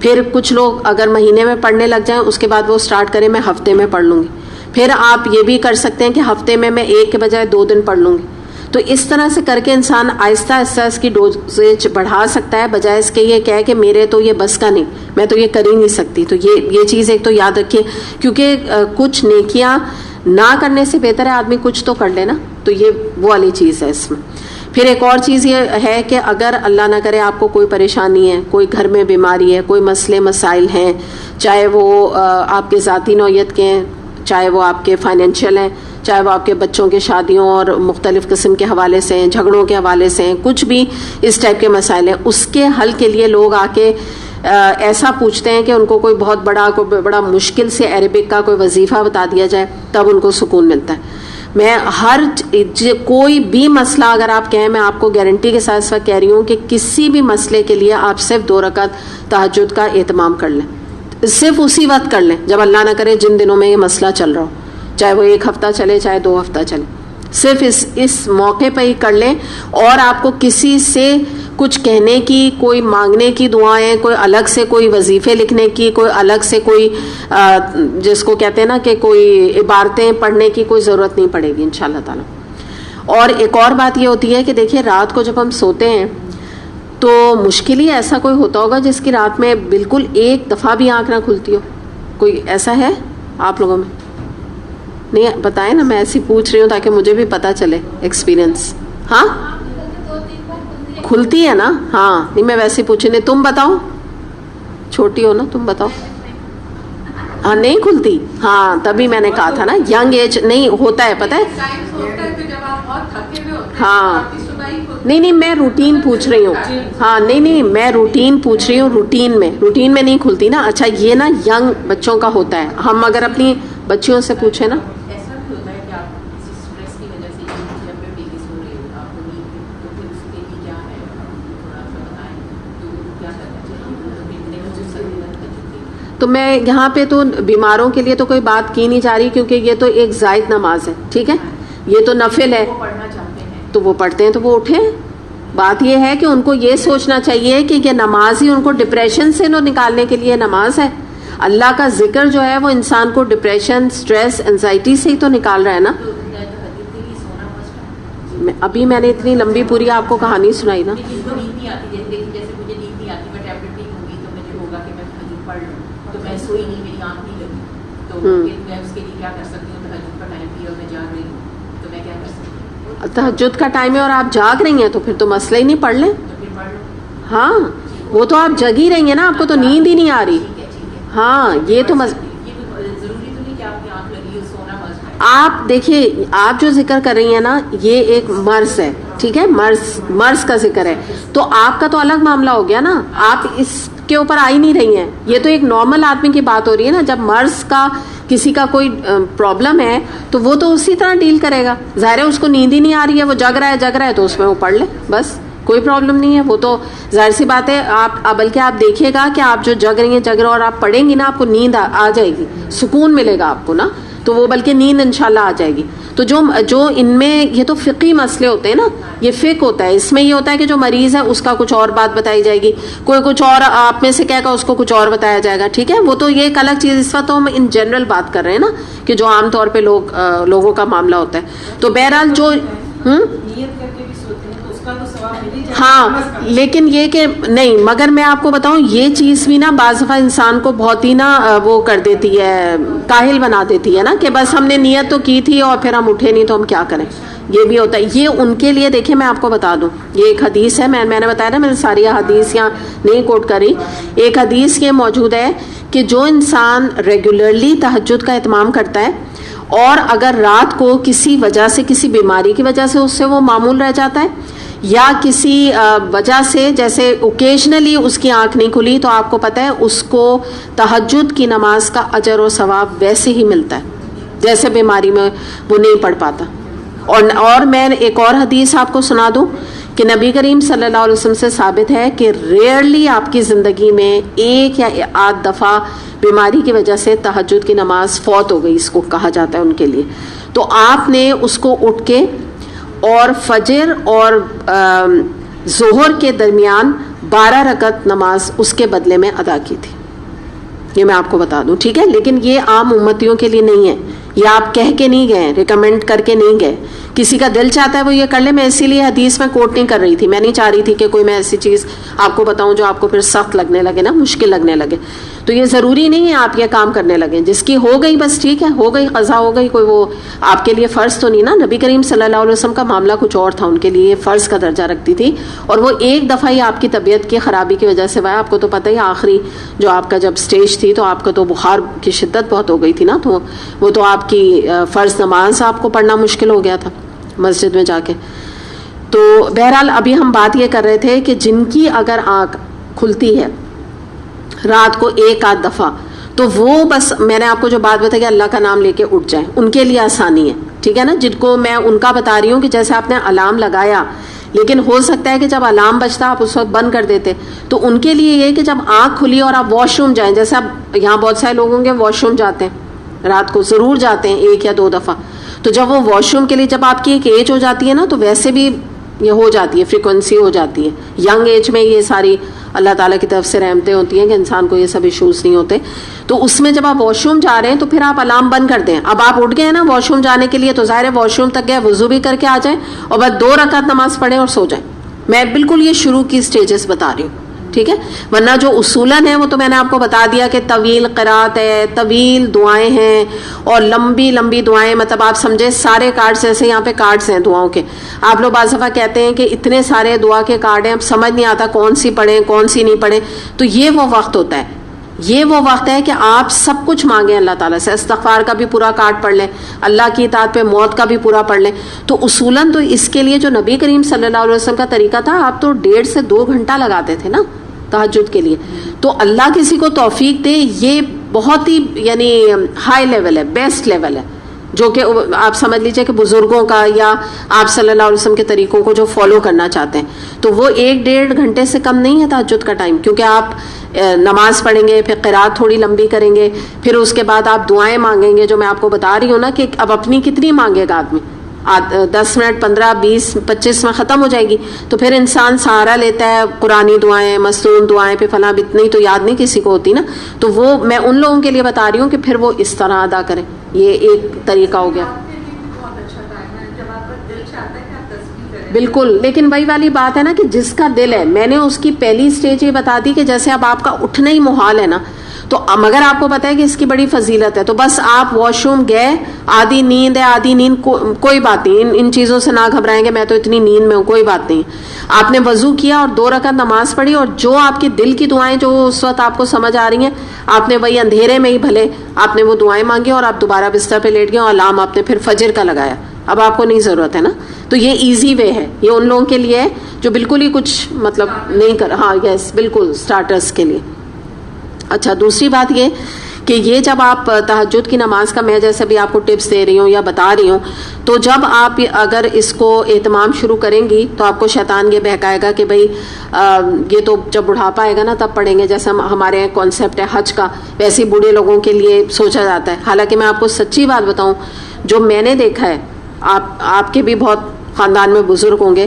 پھر کچھ لوگ اگر مہینے میں پڑھنے لگ جائیں, اس کے بعد وہ سٹارٹ کریں میں ہفتے میں پڑھ لوں گی. پھر آپ یہ بھی کر سکتے ہیں کہ ہفتے میں 1 کے بجائے 2 دن پڑھ لوں گی. تو اس طرح سے کر کے انسان آہستہ آہستہ اس کی ڈوزیج بڑھا سکتا ہے, بجائے اس کے یہ کہے کہ میرے تو یہ بس کا نہیں, میں تو یہ کر ہی نہیں سکتی. تو یہ چیز ایک تو یاد رکھیے, کیونکہ کچھ نیکیاں نہ کرنے سے بہتر ہے آدمی کچھ تو کر لے نا. تو یہ وہ والی چیز ہے اس میں. پھر ایک اور چیز یہ ہے کہ اگر اللہ نہ کرے آپ کو کوئی پریشانی ہے, کوئی گھر میں بیماری ہے, کوئی مسئلے مسائل ہیں, چاہے وہ آپ کے ذاتی نوعیت کے ہیں, چاہے وہ آپ کے فائنینشیل ہیں, چاہے وہ آپ کے بچوں کے شادیوں اور مختلف قسم کے حوالے سے ہیں, جھگڑوں کے حوالے سے ہیں, کچھ بھی اس ٹائپ کے مسائل ہیں, اس کے حل کے لیے لوگ آ کے ایسا پوچھتے ہیں کہ ان کو کوئی بہت بڑا مشکل سے عربک کا کوئی وظیفہ بتا دیا جائے, تب ان کو سکون ملتا ہے. میں کوئی بھی مسئلہ اگر آپ کہیں, میں آپ کو گارنٹی کے ساتھ اس وقت کہہ رہی ہوں کہ کسی بھی مسئلے کے لیے آپ صرف 2 رکعت تہجد کا اہتمام کر لیں, صرف اسی وقت کر لیں جب اللہ نہ کرے جن دنوں میں یہ مسئلہ چل رہا ہو, چاہے وہ 1 ہفتہ چلے چاہے 2 ہفتہ چلے, صرف اس موقع پہ ہی کر لیں. اور آپ کو کسی سے کچھ کہنے کی, کوئی مانگنے کی دعائیں, کوئی الگ سے کوئی وظیفے لکھنے کی, کوئی الگ سے کوئی جس کو کہتے ہیں نا کہ کوئی عبارتیں پڑھنے کی کوئی ضرورت نہیں پڑے گی انشاءاللہ تعالی. اور ایک اور بات یہ ہوتی ہے کہ دیکھیے رات کو جب ہم سوتے ہیں تو مشکل ہی ایسا کوئی ہوتا ہوگا جس کی رات میں بالکل 1 دفعہ بھی آنکھ نہ کھلتی ہو. کوئی ایسا ہے آپ لوگوں میں؟ نہیں بتائیں نا, میں ایسی پوچھ رہی ہوں تاکہ مجھے بھی پتہ چلے ایکسپیرینس. ہاں کھلتی ہے نا, ہاں نہیں میں ویسے پوچھ رہی, تم بتاؤ, چھوٹی ہو نا, تم بتاؤ. ہاں نہیں کھلتی, ہاں تبھی میں نے کہا تھا نا ینگ ایج نہیں ہوتا ہے, پتہ ہے. ہاں نہیں میں روٹین پوچھ رہی ہوں, ہاں نہیں میں روٹین پوچھ رہی ہوں, روٹین میں نہیں کھلتی نا. اچھا یہ نا ینگ بچوں کا ہوتا ہے, ہم اگر اپنی بچیوں سے پوچھیں نا, تو میں یہاں پہ تو بیماروں کے لیے تو کوئی بات کی نہیں جا رہی, کیونکہ یہ تو ایک زائد نماز ہے, ٹھیک ہے, یہ تو نفل ہے, تو وہ پڑھتے ہیں تو وہ اٹھیں. بات یہ ہے کہ ان کو یہ سوچنا چاہیے کہ یہ نماز ہی ان کو ڈپریشن سے نکالنے کے لیے نماز ہے. اللہ کا ذکر جو ہے وہ انسان کو ڈپریشن, سٹریس, انزائٹی سے ہی تو نکال رہا ہے نا. ابھی میں نے اتنی لمبی پوری آپ کو کہانی سنائی نا. سوئی نہیں, میری آنکھ تو میں اس کے لیے کیا کر سکتی ہوں؟ تہجد کا ٹائم بھی اور میں جاگ رہی ہوں تو میں کیا کر سکتی ہوں؟ تہجد کا ٹائم ہے اور آپ جاگ رہی ہیں تو پھر تو مسئلہ ہی نہیں، پڑھ لیں. تو پھر پڑھ لو. ہاں وہ تو آپ جگی رہی ہیں نا، آپ کو تو نیند ہی نہیں آ رہی. ہاں یہ تو ضروری تو نہیں کہ آپ کی آنکھ لگی ہو، سونا مست ہے. آپ دیکھیے، آپ جو ذکر کر رہی ہیں نا یہ ایک مرض ہے، ٹھیک ہے، مرض کا ذکر ہے، تو آپ کا تو الگ معاملہ ہو گیا نا، آپ اس کے اوپر آ ہی نہیں رہی ہیں. یہ تو ایک نارمل آدمی کی بات ہو رہی ہے نا. جب مرض کا کسی کا کوئی پرابلم ہے تو وہ تو اسی طرح ڈیل کرے گا. ظاہر ہے اس کو نیند ہی نہیں آ رہی ہے، وہ جگ رہا ہے تو اس میں وہ پڑھ لے، بس کوئی پرابلم نہیں ہے. وہ تو ظاہر سی بات ہے. آپ بلکہ آپ دیکھیے گا کہ آپ جو جگ رہی ہیں اور آپ پڑھیں گی نا، آپ کو نیند آ جائے گی، سکون ملے گا آپ کو نا، تو وہ بلکہ نیند انشاءاللہ آ جائے گی. تو جو ان میں یہ تو فقہی مسئلے ہوتے ہیں نا، یہ فقہ ہوتا ہے. اس میں یہ ہوتا ہے کہ جو مریض ہے اس کا کچھ اور بات بتائی جائے گی، کوئی کچھ اور آپ میں سے کہے گا، اس کو کچھ اور بتایا جائے گا، ٹھیک ہے. وہ تو یہ ایک الگ چیز. اس وقت تو ہم ان جنرل بات کر رہے ہیں نا کہ جو عام طور پہ لوگوں کا معاملہ ہوتا ہے. تو بہرحال جو ہاں، لیکن یہ کہ نہیں، مگر میں آپ کو بتاؤں یہ چیز بھی نا بعض دفعہ انسان کو بہت ہی نا وہ کر دیتی ہے، کاہل بنا دیتی ہے نا، کہ بس ہم نے نیت تو کی تھی اور پھر ہم اٹھے نہیں تو ہم کیا کریں. یہ بھی ہوتا ہے. یہ ان کے لیے دیکھیں، میں آپ کو بتا دوں، یہ ایک حدیث ہے، میں نے بتایا نا میں نے ساری حدیث یہاں نہیں کوٹ کری. ایک حدیث یہ موجود ہے کہ جو انسان ریگولرلی تہجد کا اہتمام کرتا ہے اور اگر رات کو کسی وجہ سے، کسی بیماری کی وجہ سے اس سے وہ معمول رہ جاتا ہے، یا کسی وجہ سے جیسے اوکیجنلی اس کی آنکھ نہیں کھلی، تو آپ کو پتہ ہے اس کو تہجد کی نماز کا اجر و ثواب ویسے ہی ملتا ہے جیسے بیماری میں وہ نہیں پڑھ پاتا. اور میں ایک اور حدیث آپ کو سنا دوں کہ نبی کریم صلی اللہ علیہ وسلم سے ثابت ہے کہ ریئرلی آپ کی زندگی میں ایک یا آدھ دفعہ بیماری کی وجہ سے تہجد کی نماز فوت ہو گئی، اس کو کہا جاتا ہے ان کے لیے. تو آپ نے اس کو اٹھ کے اور فجر اور ظہر کے درمیان 12 رکعت نماز اس کے بدلے میں ادا کی تھی. یہ میں آپ کو بتا دوں، ٹھیک ہے. لیکن یہ عام امتیوں کے لیے نہیں ہے، یہ آپ کہہ کے نہیں گئے، ریکمینڈ کر کے نہیں گئے. کسی کا دل چاہتا ہے وہ یہ کر لے. میں اسی لیے حدیث میں کوٹ نہیں کر رہی تھی، میں نہیں چاہ رہی تھی کہ کوئی میں ایسی چیز آپ کو بتاؤں جو آپ کو پھر سخت لگنے لگے نا، مشکل لگنے لگے. تو یہ ضروری نہیں ہے آپ یہ کام کرنے لگیں. جس کی ہو گئی بس ٹھیک ہے، ہو گئی، قضا ہو گئی، کوئی وہ آپ کے لیے فرض تو نہیں نا. نبی کریم صلی اللہ علیہ وسلم کا معاملہ کچھ اور تھا، ان کے لیے فرض کا درجہ رکھتی تھی. اور وہ ایک دفعہ ہی آپ کی طبیعت کی خرابی کی وجہ سے ہوا ہے. آپ کو تو پتہ ہی آخری جو آپ کا جب سٹیج تھی تو آپ کا تو بخار کی شدت بہت ہو گئی تھی نا، تو وہ تو آپ کی فرض نماز آپ کو پڑھنا مشکل ہو گیا تھا مسجد میں جا کے. تو بہرحال ابھی ہم بات یہ کر رہے تھے کہ جن کی اگر آنکھ کھلتی ہے رات کو ایک آدھ دفعہ، تو وہ بس میں نے آپ کو جو بات بتائی کہ اللہ کا نام لے کے اٹھ جائیں، ان کے لیے آسانی ہے، ٹھیک ہے نا. جن کو میں ان کا بتا رہی ہوں کہ جیسے آپ نے الارم لگایا، لیکن ہو سکتا ہے کہ جب الارم بجتا آپ اس وقت بند کر دیتے، تو ان کے لیے یہ کہ جب آنکھ کھلی اور آپ واش روم جائیں، جیسے اب یہاں بہت سارے لوگ ہوں گے واش روم جاتے ہیں، رات کو ضرور جاتے ہیں 1 یا 2 دفعہ. تو جب وہ واش روم کے لیے جب آپ کی ایک ایج ہو جاتی ہے نا، تو ویسے بھی یہ ہو جاتی ہے، فریکوینسی ہو جاتی ہے. ینگ ایج میں یہ ساری اللہ تعالیٰ کی طرف سے رحمتیں ہوتی ہیں کہ انسان کو یہ سب ایشوز نہیں ہوتے. تو اس میں جب آپ واش روم جا رہے ہیں تو پھر آپ الارم بند کر دیں. اب آپ اٹھ گئے ہیں نا واش روم جانے کے لیے، تو ظاہر ہے واش روم تک گئے، وضو بھی کر کے آ جائیں اور بس 2 رکعت نماز پڑھیں اور سو جائیں. میں بالکل یہ شروع کی سٹیجز بتا رہی ہوں، ٹھیک ہے. ورنہ جو اصولاً ہے وہ تو میں نے آپ کو بتا دیا کہ طویل قرات ہے، طویل دعائیں ہیں اور لمبی لمبی دعائیں. مطلب آپ سمجھے سارے کارڈز، جیسے یہاں پہ کارڈز ہیں دعاؤں کے. آپ لوگ بعض دفعہ کہتے ہیں کہ اتنے سارے دعا کے کارڈ ہیں، اب سمجھ نہیں آتا کون سی پڑھیں کون سی نہیں پڑھیں. تو یہ وہ وقت ہوتا ہے، یہ وہ وقت ہے کہ آپ سب کچھ مانگیں اللہ تعالیٰ سے. استغفار کا بھی پورا کارڈ پڑھ لیں، اللہ کی اطاعت پہ موت کا بھی پورا پڑھ لیں. تو اصولاً تو اس کے لیے جو نبی کریم صلی اللہ علیہ وسلم کا طریقہ تھا، آپ تو 1.5 سے 2 گھنٹہ لگاتے تھے نا تہجد کے لیے. تو اللہ کسی کو توفیق دے، یہ بہت ہی یعنی ہائی لیول ہے، بیسٹ لیول ہے، جو کہ آپ سمجھ لیجئے کہ بزرگوں کا یا آپ صلی اللہ علیہ وسلم کے طریقوں کو جو فالو کرنا چاہتے ہیں. تو وہ 1-1.5 گھنٹے سے کم نہیں ہے تہجد کا ٹائم. کیونکہ آپ نماز پڑھیں گے، پھر قرات تھوڑی لمبی کریں گے، پھر اس کے بعد آپ دعائیں مانگیں گے، جو میں آپ کو بتا رہی ہوں نا کہ اب اپنی کتنی مانگے گا آدمی. 10 منٹ 15 20 25 میں ختم ہو جائے گی. تو پھر انسان سہارا لیتا ہے قرآنی دعائیں، مسنون دعائیں، پہ فلاں اتنی تو یاد نہیں کسی کو ہوتی نا. تو وہ میں ان لوگوں کے لیے بتا رہی ہوں کہ پھر وہ اس طرح ادا کریں. یہ ایک طریقہ ہو گیا. بالکل، لیکن وہی والی بات ہے نا کہ جس کا دل ہے، میں نے اس کی پہلی سٹیج یہ بتا دی کہ جیسے اب آپ کا اٹھنا ہی محال ہے نا، تو مگر آپ کو پتا ہے کہ اس کی بڑی فضیلت ہے. تو بس آپ واش روم گئے, آدھی نیند ہے, آدھی نیند, کوئی بات نہیں, ان چیزوں سے نہ گھبرائیں گے میں تو اتنی نیند میں ہوں, کوئی بات نہیں. آپ نے وضو کیا اور 2 رکعت نماز پڑھی, اور جو آپ کے دل کی دعائیں جو اس وقت آپ کو سمجھ آ رہی ہیں, آپ نے وہی اندھیرے میں ہی بھلے آپ نے وہ دعائیں مانگی, اور آپ دوبارہ بستر پہ لیٹ گئے, اور الارم آپ نے پھر فجر کا لگایا. اب آپ کو نہیں ضرورت ہے نا. تو یہ ایزی وے ہے, یہ ان لوگوں کے لیے جو بالکل ہی کچھ مطلب نہیں کر, ہاں یس بالکل اسٹارٹرس کے لیے. اچھا, دوسری بات یہ کہ یہ جب آپ تہجد کی نماز کا, میں جیسے بھی آپ کو ٹپس دے رہی ہوں یا بتا رہی ہوں, تو جب آپ اگر اس کو اہتمام شروع کریں گی تو آپ کو شیطان یہ بہکائے گا کہ بھئی یہ تو جب بڑھاپا آئے گا نا تب پڑھیں گے, جیسا ہمارے کانسیپٹ ہے حج کا, ویسے بوڑھے لوگوں کے لیے سوچا جاتا ہے. حالانکہ میں آپ کو سچی بات بتاؤں, جو میں نے دیکھا ہے, آپ کے بھی بہت خاندان میں بزرگ ہوں گے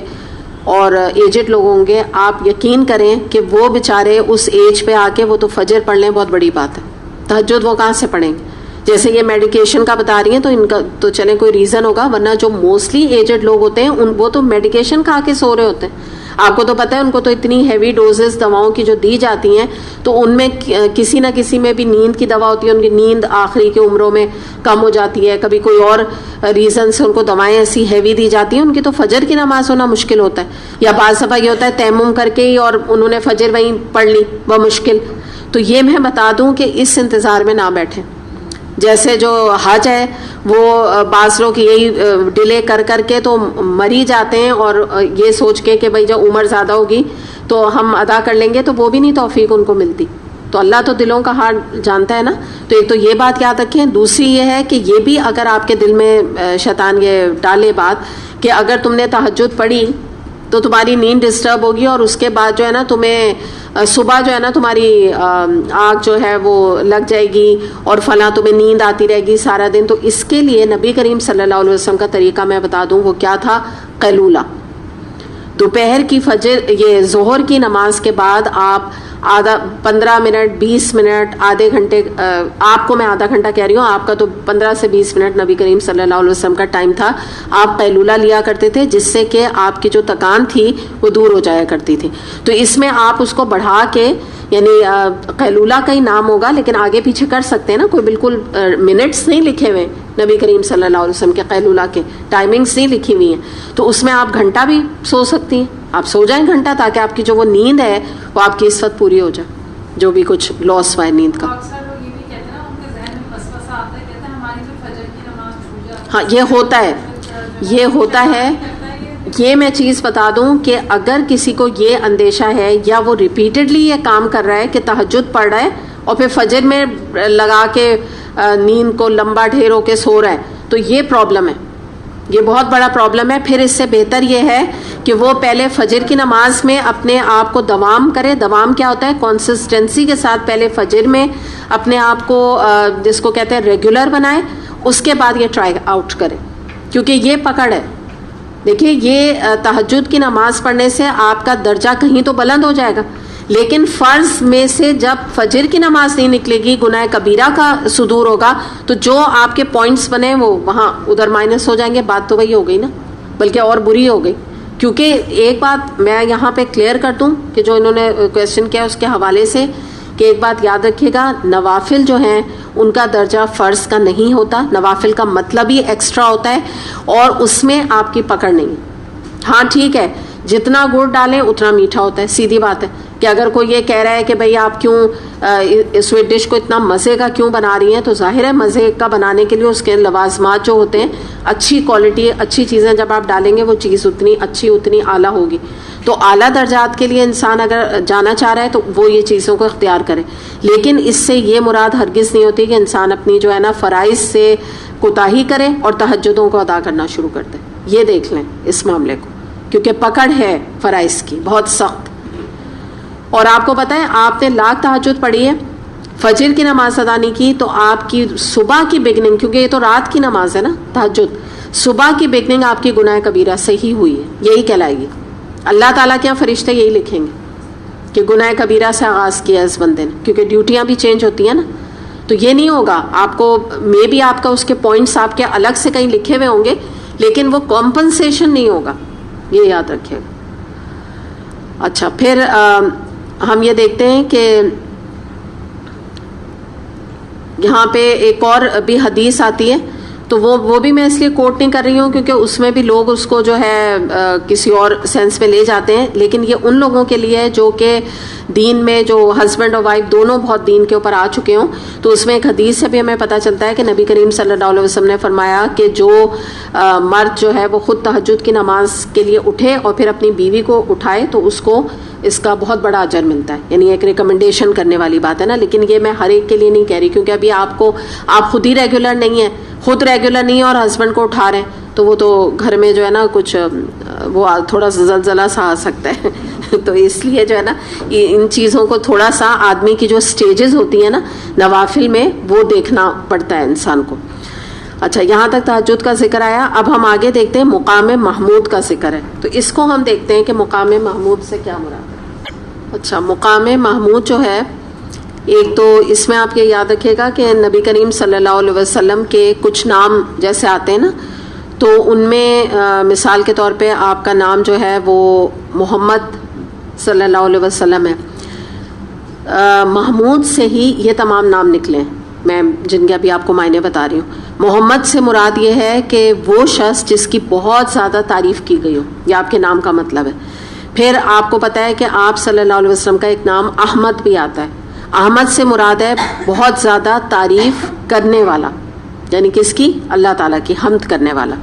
اور ایجڈ لوگ ہوں گے, آپ یقین کریں کہ وہ بیچارے اس ایج پہ آ کے وہ تو فجر پڑھ لیں, بہت بڑی بات ہے. تہجد وہ کہاں سے پڑھیں گے؟ جیسے یہ میڈیکیشن کا بتا رہی ہیں تو ان کا تو چلیں کوئی ریزن ہوگا, ورنہ جو موسٹلی ایجڈ لوگ ہوتے ہیں وہ تو میڈیکیشن کھا کے سو رہے ہوتے ہیں. آپ کو تو پتہ ہے ان کو تو اتنی ہیوی ڈوزز دواؤں کی جو دی جاتی ہیں, تو ان میں کسی نہ کسی میں بھی نیند کی دوا ہوتی ہے, ان کی نیند آخری کی عمروں میں کم ہو جاتی ہے, کبھی کوئی اور ریزن سے ان کو دوائیں ایسی ہیوی دی جاتی ہیں, ان کی تو فجر کی نماز ہونا مشکل ہوتا ہے. یا بعض دفعہ یہ ہوتا ہے تیمم کر کے ہی اور انہوں نے فجر وہیں پڑھ لی, وہ مشکل. تو یہ میں بتا دوں کہ اس انتظار میں نہ بیٹھیں. جیسے جو حج ہے وہ بعض لوگ یہی ڈیلے کر کر کے تو مر ہی جاتے ہیں, اور یہ سوچ کے کہ بھئی جب عمر زیادہ ہوگی تو ہم ادا کر لیں گے, تو وہ بھی نہیں توفیق ان کو ملتی. تو اللہ تو دلوں کا حال جانتا ہے نا. تو ایک تو یہ بات یاد رکھیں. دوسری یہ ہے کہ یہ بھی اگر آپ کے دل میں شیطان یہ ڈالے بات کہ اگر تم نے تہجد پڑھی تو تمہاری نیند ڈسٹرب ہوگی, اور اس کے بعد جو ہے نا تمہیں صبح جو ہے نا تمہاری آنکھ جو ہے وہ لگ جائے گی اور فلاں تمہیں نیند آتی رہے گی سارا دن. تو اس کے لیے نبی کریم صلی اللہ علیہ وسلم کا طریقہ میں بتا دوں, وہ کیا تھا؟ قیلولہ. دوپہر کی فجر یہ ظہر کی نماز کے بعد آپ 15 منٹ 20 منٹ آدھے گھنٹے, آپ کو میں آدھا گھنٹہ کہہ رہی ہوں, آپ کا تو 15 سے 20 منٹ نبی کریم صلی اللہ علیہ وسلم کا ٹائم تھا. آپ قیلولہ لیا کرتے تھے, جس سے کہ آپ کی جو تکان تھی وہ دور ہو جایا کرتی تھی. تو اس میں آپ اس کو بڑھا کے, یعنی قیلولہ کا ہی نام ہوگا لیکن آگے پیچھے کر سکتے ہیں نا, کوئی بالکل منٹس نہیں لکھے ہوئے نبی کریم صلی اللہ علیہ وسلم کے قیلولہ کے, ٹائمنگز نہیں لکھی ہوئی ہیں. تو اس میں آپ گھنٹہ بھی سو سکتی ہیں, آپ سو جائیں گھنٹہ, تاکہ آپ کی جو وہ نیند ہے وہ آپ کی اس وقت پوری ہو جائے, جو بھی کچھ لاس ہوا ہے نیند کا. ہاں یہ ہوتا ہے. یہ میں چیز بتا دوں کہ اگر کسی کو یہ اندیشہ ہے یا وہ ریپیٹڈلی یہ کام کر رہا ہے کہ تہجد پڑھ رہا ہے اور پھر فجر میں لگا کے نیند کو لمبا ڈھیر ہو کے سو رہا ہے, تو یہ پرابلم ہے, یہ بہت بڑا پرابلم ہے. پھر اس سے بہتر یہ ہے کہ وہ پہلے فجر کی نماز میں اپنے آپ کو دوام کرے. دوام کیا ہوتا ہے؟ کنسسٹنسی کے ساتھ پہلے فجر میں اپنے آپ کو جس کو کہتے ہیں ریگولر بنائے, اس کے بعد یہ ٹرائی آؤٹ کرے, کیونکہ یہ پکڑ ہے. دیکھیے یہ تہجد کی نماز پڑھنے سے آپ کا درجہ کہیں تو بلند ہو جائے گا, لیکن فرض میں سے جب فجر کی نماز نہیں نکلے گی, گناہ کبیرہ کا صدور ہوگا, تو جو آپ کے پوائنٹس بنے وہ وہاں ادھر مائنس ہو جائیں گے. بات تو وہی ہو گئی نا, بلکہ اور بری ہو گئی. کیونکہ ایک بات میں یہاں پہ کلیئر کر دوں کہ جو انہوں نے کویشچن کیا اس کے حوالے سے, کہ ایک بات یاد رکھیے گا, نوافل جو ہیں ان کا درجہ فرض کا نہیں ہوتا. نوافل کا مطلب ہی ایکسٹرا ہوتا ہے, اور اس میں آپ کی پکڑ نہیں. ہاں ٹھیک ہے, جتنا گڑ ڈالیں اتنا میٹھا ہوتا ہے, سیدھی بات ہے. کہ اگر کوئی یہ کہہ رہا ہے کہ بھئی آپ کیوں سویٹ ڈش کو اتنا مزے کا کیوں بنا رہی ہیں, تو ظاہر ہے مزے کا بنانے کے لیے اس کے لوازمات جو ہوتے ہیں, اچھی کوالٹی اچھی چیزیں جب آپ ڈالیں گے وہ چیز اتنی اچھی اتنی اعلیٰ ہوگی. تو اعلیٰ درجات کے لیے انسان اگر جانا چاہ رہا ہے تو وہ یہ چیزوں کو اختیار کرے. لیکن اس سے یہ مراد ہرگز نہیں ہوتی کہ انسان اپنی جو ہے نا فرائض سے کوتاہی کرے اور تہجدوں کو ادا کرنا شروع کر دے. یہ دیکھ لیں اس معاملے کو, کیونکہ پکڑ ہے فرائض کی بہت سخت. اور آپ کو پتہ ہے, آپ نے لاکھ تہجد پڑھی ہے, فجر کی نماز ادا نہیں کی, تو آپ کی صبح کی بگننگ, کیونکہ یہ تو رات کی نماز ہے نا تہجد, صبح کی بگننگ آپ کی گناہ کبیرہ سے ہی ہوئی ہے, یہی کہلائے گی. اللہ تعالیٰ کے یہاں فرشتے یہی لکھیں گے کہ گناہ کبیرہ سے آغاز کیا اس بندے نے, کیونکہ ڈیوٹیاں بھی چینج ہوتی ہیں نا. تو یہ نہیں ہوگا آپ کو, مے بی آپ کا اس کے پوائنٹس آپ کے الگ سے کہیں لکھے ہوئے ہوں گے, لیکن وہ کمپنسیشن نہیں ہوگا, یہ یاد رکھیے گا. اچھا, پھر ہم یہ دیکھتے ہیں کہ یہاں پہ ایک اور بھی حدیث آتی ہے، تو وہ بھی میں اس لیے کوٹ نہیں کر رہی ہوں کیونکہ اس میں بھی لوگ اس کو جو ہے کسی اور سینس میں لے جاتے ہیں، لیکن یہ ان لوگوں کے لیے جو کہ دین میں جو ہسبینڈ اور وائف دونوں بہت دین کے اوپر آ چکے ہوں. تو اس میں ایک حدیث سے بھی ہمیں پتہ چلتا ہے کہ نبی کریم صلی اللہ علیہ وسلم نے فرمایا کہ جو مرد جو ہے وہ خود تہجد کی نماز کے لیے اٹھے اور پھر اپنی بیوی کو اٹھائے تو اس کو اس کا بہت بڑا اجر ملتا ہے. یعنی ایک ریکمنڈیشن کرنے والی بات ہے نا، لیکن یہ میں ہر ایک کے لیے نہیں کہہ رہی کیونکہ ابھی آپ خود ہی ریگولر نہیں ہیں، خود ریگولر نہیں ہیں اور ہسبینڈ کو اٹھا رہے ہیں تو وہ تو گھر میں جو ہے نا کچھ وہ تھوڑا سا زلزلہ سا آ سکتا ہے. تو اس لیے جو ہے نا ان چیزوں کو تھوڑا سا آدمی کی جو سٹیجز ہوتی ہیں نا نوافل میں وہ دیکھنا پڑتا ہے انسان کو. اچھا، یہاں تک تہجد کا ذکر آیا. اب ہم آگے دیکھتے ہیں مقام محمود کا ذکر ہے. تو اس کو ہم دیکھتے ہیں کہ مقام محمود سے کیا مراد ہے. اچھا، مقام محمود جو ہے، ایک تو اس میں آپ یہ یاد رکھیے گا کہ نبی کریم صلی اللہ علیہ وسلم کے کچھ نام جیسے آتے ہیں نا، تو ان میں مثال کے طور پہ آپ کا نام جو ہے وہ محمد صلی اللہ علیہ وسلم ہے. محمود سے ہی یہ تمام نام نکلے ہیں، میں جن کے ابھی آپ کو معنی بتا رہی ہوں. محمد سے مراد یہ ہے کہ وہ شخص جس کی بہت زیادہ تعریف کی گئی ہو، یہ آپ کے نام کا مطلب ہے. پھر آپ کو پتہ ہے کہ آپ صلی اللہ علیہ وسلم کا ایک نام احمد بھی آتا ہے. احمد سے مراد ہے بہت زیادہ تعریف کرنے والا، یعنی کس کی؟ اللہ تعالیٰ کی، حمد کرنے والا.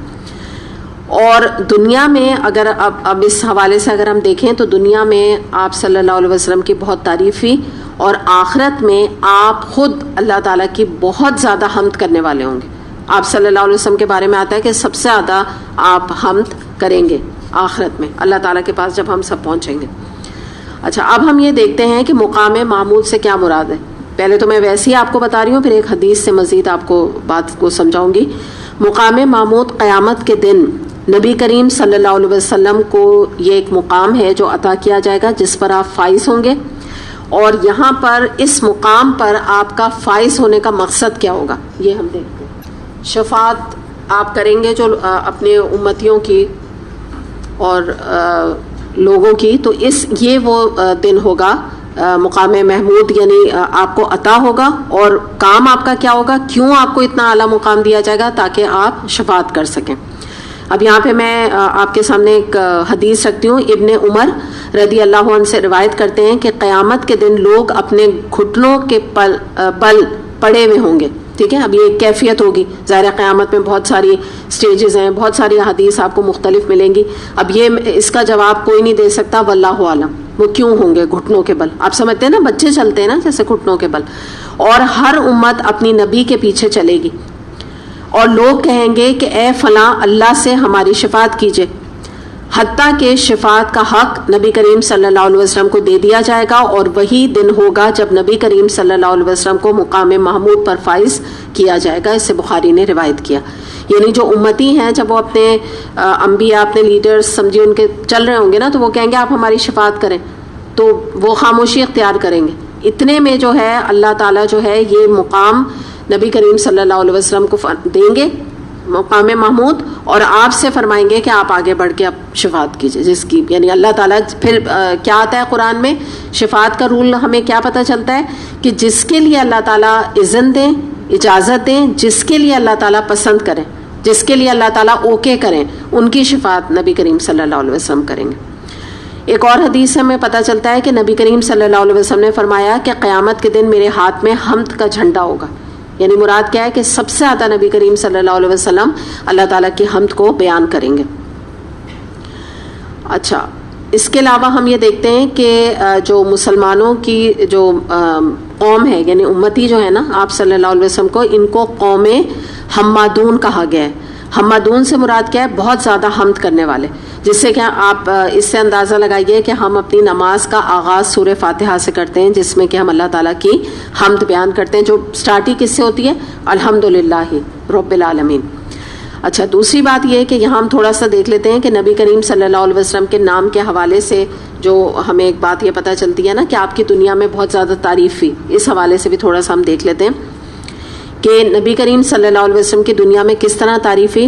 اور دنیا میں اگر اب اس حوالے سے اگر ہم دیکھیں تو دنیا میں آپ صلی اللہ علیہ وسلم کی بہت تعریف ہوئی، اور آخرت میں آپ خود اللہ تعالیٰ کی بہت زیادہ حمد کرنے والے ہوں گے. آپ صلی اللہ علیہ وسلم کے بارے میں آتا ہے کہ سب سے زیادہ آپ حمد کریں گے آخرت میں اللہ تعالیٰ کے پاس جب ہم سب پہنچیں گے. اچھا، اب ہم یہ دیکھتے ہیں کہ مقام محمود سے کیا مراد ہے. پہلے تو میں ویسے ہی آپ کو بتا رہی ہوں، پھر ایک حدیث سے مزید آپ کو بات کو سمجھاؤں گی. مقام محمود قیامت کے دن نبی کریم صلی اللہ علیہ وسلم کو یہ ایک مقام ہے جو عطا کیا جائے گا جس پر آپ فائز ہوں گے. اور یہاں پر اس مقام پر آپ کا فائز ہونے کا مقصد کیا ہوگا یہ ہم دیکھتے ہیں. شفاعت آپ کریں گے جو اپنے امتیوں کی اور لوگوں کی، تو یہ وہ دن ہوگا مقام محمود، یعنی آپ کو عطا ہوگا. اور کام آپ کا کیا ہوگا؟ کیوں آپ کو اتنا اعلیٰ مقام دیا جائے گا؟ تاکہ آپ شفاعت کر سکیں. اب یہاں پہ میں آپ کے سامنے ایک حدیث رکھتی ہوں. ابن عمر رضی اللہ عنہ سے روایت کرتے ہیں کہ قیامت کے دن لوگ اپنے گھٹنوں کے بل پڑے ہوئے ہوں گے. ٹھیک ہے، اب یہ ایک کیفیت ہوگی. ظاہر قیامت میں بہت ساری سٹیجز ہیں، بہت ساری حدیث آپ کو مختلف ملیں گی. اب یہ اس کا جواب کوئی نہیں دے سکتا، واللہ عالم وہ کیوں ہوں گے گھٹنوں کے بل. آپ سمجھتے ہیں نا، بچے چلتے ہیں نا جیسے گھٹنوں کے بل. اور ہر امت اپنی نبی کے پیچھے چلے گی اور لوگ کہیں گے کہ اے فلاں اللہ سے ہماری شفاعت کیجئے، حتیٰ کہ شفاعت کا حق نبی کریم صلی اللہ علیہ وسلم کو دے دیا جائے گا. اور وہی دن ہوگا جب نبی کریم صلی اللہ علیہ وسلم کو مقام محمود پر فائز کیا جائے گا. اس سے بخاری نے روایت کیا. یعنی جو امتی ہیں جب وہ اپنے انبیاء، اپنے لیڈرز سمجھے ان کے چل رہے ہوں گے نا، تو وہ کہیں گے آپ ہماری شفاعت کریں، تو وہ خاموشی اختیار کریں گے. اتنے میں جو ہے اللہ تعالیٰ جو ہے یہ مقام نبی کریم صلی اللہ علیہ وسلم کو دیں گے، مقام محمود، اور آپ سے فرمائیں گے کہ آپ آگے بڑھ کے اب شفاعت کیجئے جس کی. یعنی اللہ تعالیٰ پھر کیا آتا ہے قرآن میں شفاعت کا رول ہمیں کیا پتہ چلتا ہے کہ جس کے لیے اللہ تعالیٰ اذن دیں، اجازت دیں، جس کے لیے اللہ تعالیٰ پسند کریں، جس کے لیے اللہ تعالیٰ اوکے کریں، ان کی شفاعت نبی کریم صلی اللہ علیہ وسلم کریں گے. ایک اور حدیث سے ہمیں پتہ چلتا ہے کہ نبی کریم صلی اللہ علیہ وسلم نے فرمایا کہ قیامت کے دن میرے ہاتھ میں حمد کا جھنڈا ہوگا. یعنی مراد کیا ہے کہ سب سے زیادہ نبی کریم صلی اللہ علیہ وسلم اللہ تعالیٰ کی حمد کو بیان کریں گے. اچھا، اس کے علاوہ ہم یہ دیکھتے ہیں کہ جو مسلمانوں کی جو قوم ہے، یعنی امتی جو ہے نا آپ صلی اللہ علیہ وسلم کو، ان کو قوم حمادون کہا گیا ہے. حمادون سے مراد کیا ہے؟ بہت زیادہ حمد کرنے والے. جس سے کہ آپ اس سے اندازہ لگائیے کہ ہم اپنی نماز کا آغاز سورہ فاتحہ سے کرتے ہیں جس میں کہ ہم اللہ تعالیٰ کی حمد بیان کرتے ہیں، جو سٹارٹ ہی کس سے ہوتی ہے؟ الحمدللہ رب العالمین. اچھا، دوسری بات یہ ہے کہ یہاں ہم تھوڑا سا دیکھ لیتے ہیں کہ نبی کریم صلی اللہ علیہ وسلم کے نام کے حوالے سے جو ہمیں ایک بات یہ پتہ چلتی ہے نا کہ آپ کی دنیا میں بہت زیادہ تعریف ہوئی. اس حوالے سے بھی تھوڑا سا ہم دیکھ لیتے ہیں کہ نبی کریم صلی اللہ علیہ وسلم کی دنیا میں کس طرح تعریف ہوئی.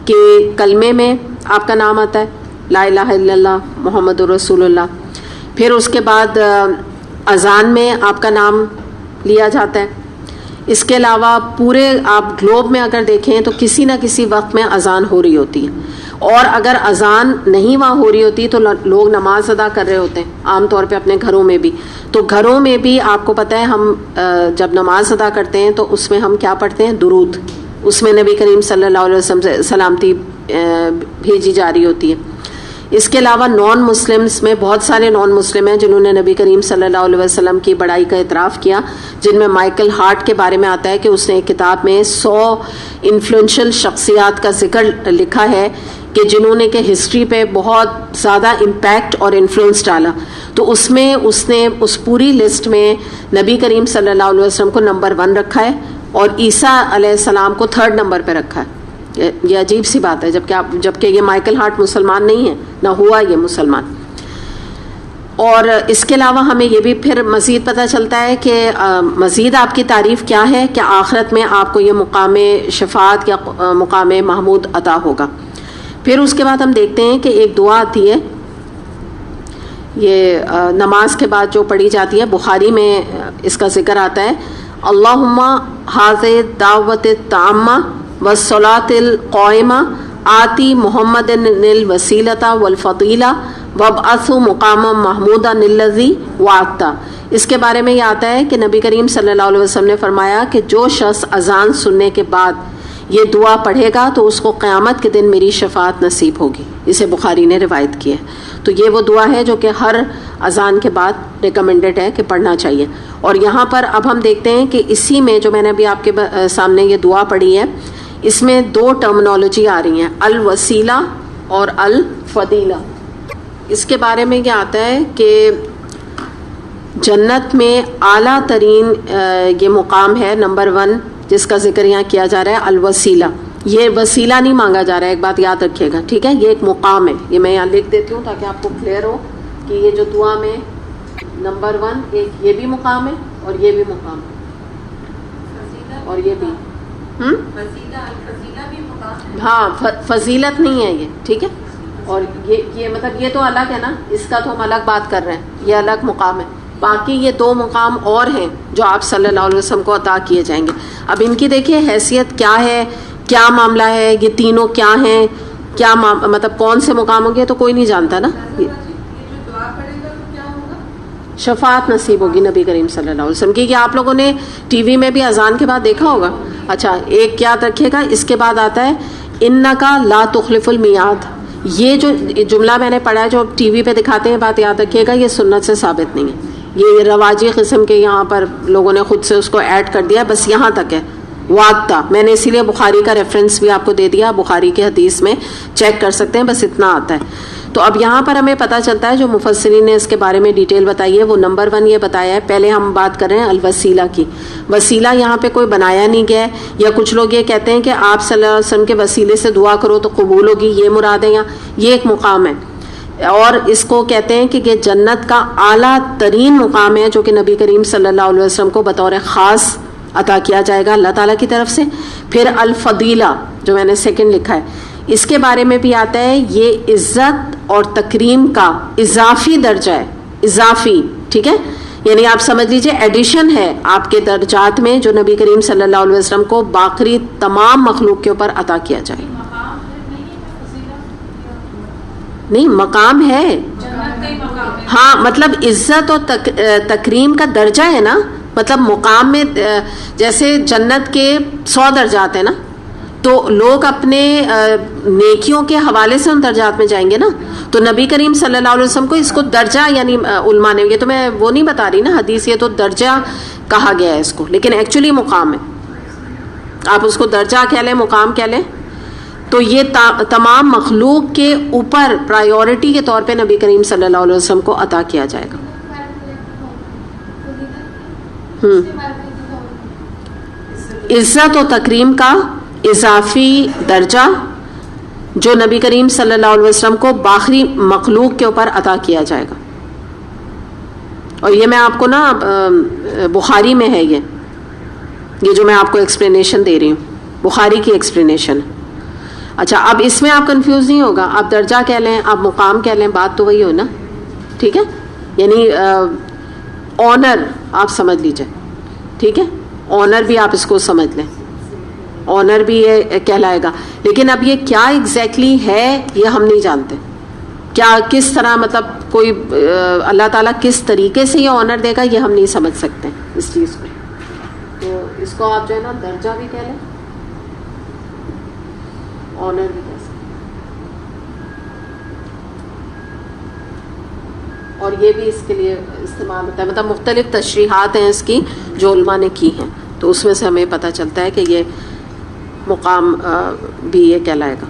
کہ کلمے میں آپ کا نام آتا ہے، لا الہ الا اللہ محمد رسول اللہ. پھر اس کے بعد اذان میں آپ کا نام لیا جاتا ہے. اس کے علاوہ پورے آپ گلوب میں اگر دیکھیں تو کسی نہ کسی وقت میں اذان ہو رہی ہوتی ہے، اور اگر اذان نہیں وہاں ہو رہی ہوتی تو لوگ نماز ادا کر رہے ہوتے ہیں عام طور پہ اپنے گھروں میں بھی. تو گھروں میں بھی آپ کو پتہ ہے ہم جب نماز ادا کرتے ہیں تو اس میں ہم کیا پڑھتے ہیں؟ درود. اس میں نبی کریم صلی اللہ علیہ وسلم سے سلامتی بھیجی جا رہی ہوتی ہے. اس کے علاوہ نان مسلمس میں بہت سارے نان مسلم ہیں جنہوں نے نبی کریم صلی اللہ علیہ وسلم کی بڑائی کا اعتراف کیا، جن میں مائیکل ہارٹ کے بارے میں آتا ہے کہ اس نے ایک کتاب میں 100 انفلوئنشل شخصیات کا ذکر لکھا ہے کہ جنہوں نے کہ ہسٹری پہ بہت زیادہ امپیکٹ اور انفلوئنس ڈالا. تو اس میں اس نے اس پوری لسٹ میں نبی کریم صلی اللہ علیہ وسلم کو نمبر 1 رکھا ہے اور عیسیٰ علیہ السلام کو 3rd نمبر پہ رکھا ہے. یہ عجیب سی بات ہے جبکہ یہ مائیکل ہارٹ مسلمان نہیں ہے، نہ ہوا یہ مسلمان. اور اس کے علاوہ ہمیں یہ بھی پھر مزید پتہ چلتا ہے کہ مزید آپ کی تعریف کیا ہے کہ آخرت میں آپ کو یہ مقام شفاعت یا مقام محمود عطا ہوگا. پھر اس کے بعد ہم دیکھتے ہیں کہ ایک دعا آتی ہے، یہ نماز کے بعد جو پڑھی جاتی ہے، بخاری میں اس کا ذکر آتا ہے، اللہم ھذہ دعوت التامہ والصلاۃ القائمہ آتی محمد الوسیلۃ والفضیلہ وابعثہ مقاما محمودا الذی وعدتہ. اس کے بارے میں یہ آتا ہے کہ نبی کریم صلی اللہ علیہ وسلم نے فرمایا کہ جو شخص اذان سننے کے بعد یہ دعا پڑھے گا تو اس کو قیامت کے دن میری شفاعت نصیب ہوگی. اسے بخاری نے روایت کی ہے. تو یہ وہ دعا ہے جو کہ ہر اذان کے بعد ریکمینڈڈ ہے کہ پڑھنا چاہیے. اور یہاں پر اب ہم دیکھتے ہیں کہ اسی میں جو میں نے ابھی آپ کے سامنے یہ دعا پڑھی ہے، اس میں 2 ٹرمنالوجی آ رہی ہیں، الوسیلہ اور الفضیلہ. اس کے بارے میں یہ آتا ہے کہ جنت میں اعلیٰ ترین یہ مقام ہے نمبر 1 جس کا ذکر یہاں کیا جا رہا ہے، الوسیلہ. یہ وسیلہ نہیں مانگا جا رہا ہے، ایک بات یاد رکھیے گا، ٹھیک ہے؟ یہ ایک مقام ہے. یہ میں یہاں لکھ دیتی ہوں تاکہ آپ کو کلیئر ہو کہ یہ جو دعا میں نمبر 1 ایک یہ بھی مقام ہے اور یہ بھی مقام ہے اور یہ بھی ہاں فضیلت نہیں ہے یہ، ٹھیک ہے؟ اور یہ مطلب یہ تو الگ ہے نا، اس کا تو ہم الگ بات کر رہے ہیں، یہ الگ مقام ہے. باقی یہ 2 مقام اور ہیں جو آپ صلی اللہ علیہ وسلم کو عطا کیے جائیں گے. اب ان کی دیکھیے حیثیت کیا ہے، کیا معاملہ ہے، یہ تینوں کیا ہیں، کیا مطلب کون سے مقام ہوں گے تو کوئی نہیں جانتا نا. شفاعت نصیب ہوگی نبی کریم صلی اللہ علیہ وسلم کی. کہ آپ لوگوں نے ٹی وی میں بھی اذان کے بعد دیکھا ہوگا. اچھا ایک یاد رکھیے گا، اس کے بعد آتا ہے انکا لا تخلف المیعاد. یہ جو جملہ میں نے پڑھا ہے جو ٹی وی پہ دکھاتے ہیں، بات یاد رکھیے گا یہ سنت سے ثابت نہیں ہے. یہ رواجی قسم کے یہاں پر لوگوں نے خود سے اس کو ایڈ کر دیا، بس یہاں تک ہے. وعدتہ میں نے اسی لیے بخاری کا ریفرنس بھی آپ کو دے دیا، بخاری کے حدیث میں چیک کر سکتے ہیں، بس اتنا آتا ہے. تو اب یہاں پر ہمیں پتہ چلتا ہے جو مفسرین نے اس کے بارے میں ڈیٹیل بتائی ہے وہ نمبر 1 یہ بتایا ہے. پہلے ہم بات کر رہے ہیں الوسیلہ کی. وسیلہ یہاں پہ کوئی بنایا نہیں گیا ہے، یا کچھ لوگ یہ کہتے ہیں کہ آپ صلی اللہ علیہ وسلم کے وسیلے سے دعا کرو تو قبول ہوگی، یہ مراد ہے. یہ ایک مقام ہے اور اس کو کہتے ہیں کہ یہ جنت کا اعلیٰ ترین مقام ہے جو کہ نبی کریم صلی اللہ علیہ وسلم کو بطور خاص عطا کیا جائے گا اللہ تعالیٰ کی طرف سے. پھر الفضیلہ جو میں نے 2 لکھا ہے، اس کے بارے میں بھی آتا ہے یہ عزت اور تکریم کا اضافی درجہ ہے. اضافی، ٹھیک ہے؟ یعنی آپ سمجھ لیجئے ایڈیشن ہے آپ کے درجات میں جو نبی کریم صلی اللہ علیہ وسلم کو باقی تمام مخلوق کے اوپر عطا کیا جائے. نہیں مقام ہے، ہاں مطلب عزت اور تکریم کا درجہ ہے نا. مطلب مقام میں جیسے جنت کے 100 درجات ہیں نا، تو لوگ اپنے نیکیوں کے حوالے سے ان درجات میں جائیں گے نا. تو نبی کریم صلی اللہ علیہ وسلم کو اس کو درجہ، یعنی علماء نے، یہ تو میں وہ نہیں بتا رہی نا حدیث، یہ تو درجہ کہا گیا ہے اس کو، لیکن ایکچولی مقام ہے. آپ اس کو درجہ کہہ لیں، مقام کہہ لیں. تو یہ تمام مخلوق کے اوپر پرائیورٹی کے طور پہ نبی کریم صلی اللہ علیہ وسلم کو عطا کیا جائے گا. عزت و تکریم کا اضافی درجہ جو نبی کریم صلی اللہ علیہ وسلم کو باقی مخلوق کے اوپر عطا کیا جائے گا. اور یہ میں آپ کو نا بخاری میں ہے یہ جو میں آپ کو ایکسپلینیشن دے رہی ہوں، بخاری کی ایکسپلینیشن. اچھا اب اس میں آپ کنفیوز نہیں ہوگا، آپ درجہ کہہ لیں، آپ مقام کہہ لیں، بات تو وہی ہو نا، ٹھیک ہے؟ یعنی آنر آپ سمجھ لیجئے، ٹھیک ہے؟ آنر بھی آپ اس کو سمجھ لیں, آنر بھی یہ کہلائے گا. لیکن اب یہ کیا ایگزیکٹلی ہے یہ ہم نہیں جانتے, کیا کس طرح مطلب کوئی اللہ تعالیٰ کس طریقے سے یہ آنر دے گا یہ ہم نہیں سمجھ سکتے اس چیز کو. تو اس کو آپ جو ہے نا درجہ بھی کہہ لیں, آنر بھی کہہ سکتے, اور یہ بھی اس کے لیے استعمال ہوتا ہے. مطلب مختلف تشریحات ہیں اس کی جو علماء نے کی ہیں, تو اس میں سے ہمیں پتہ چلتا ہے کہ یہ مقام بھی یہ کہلائے گا.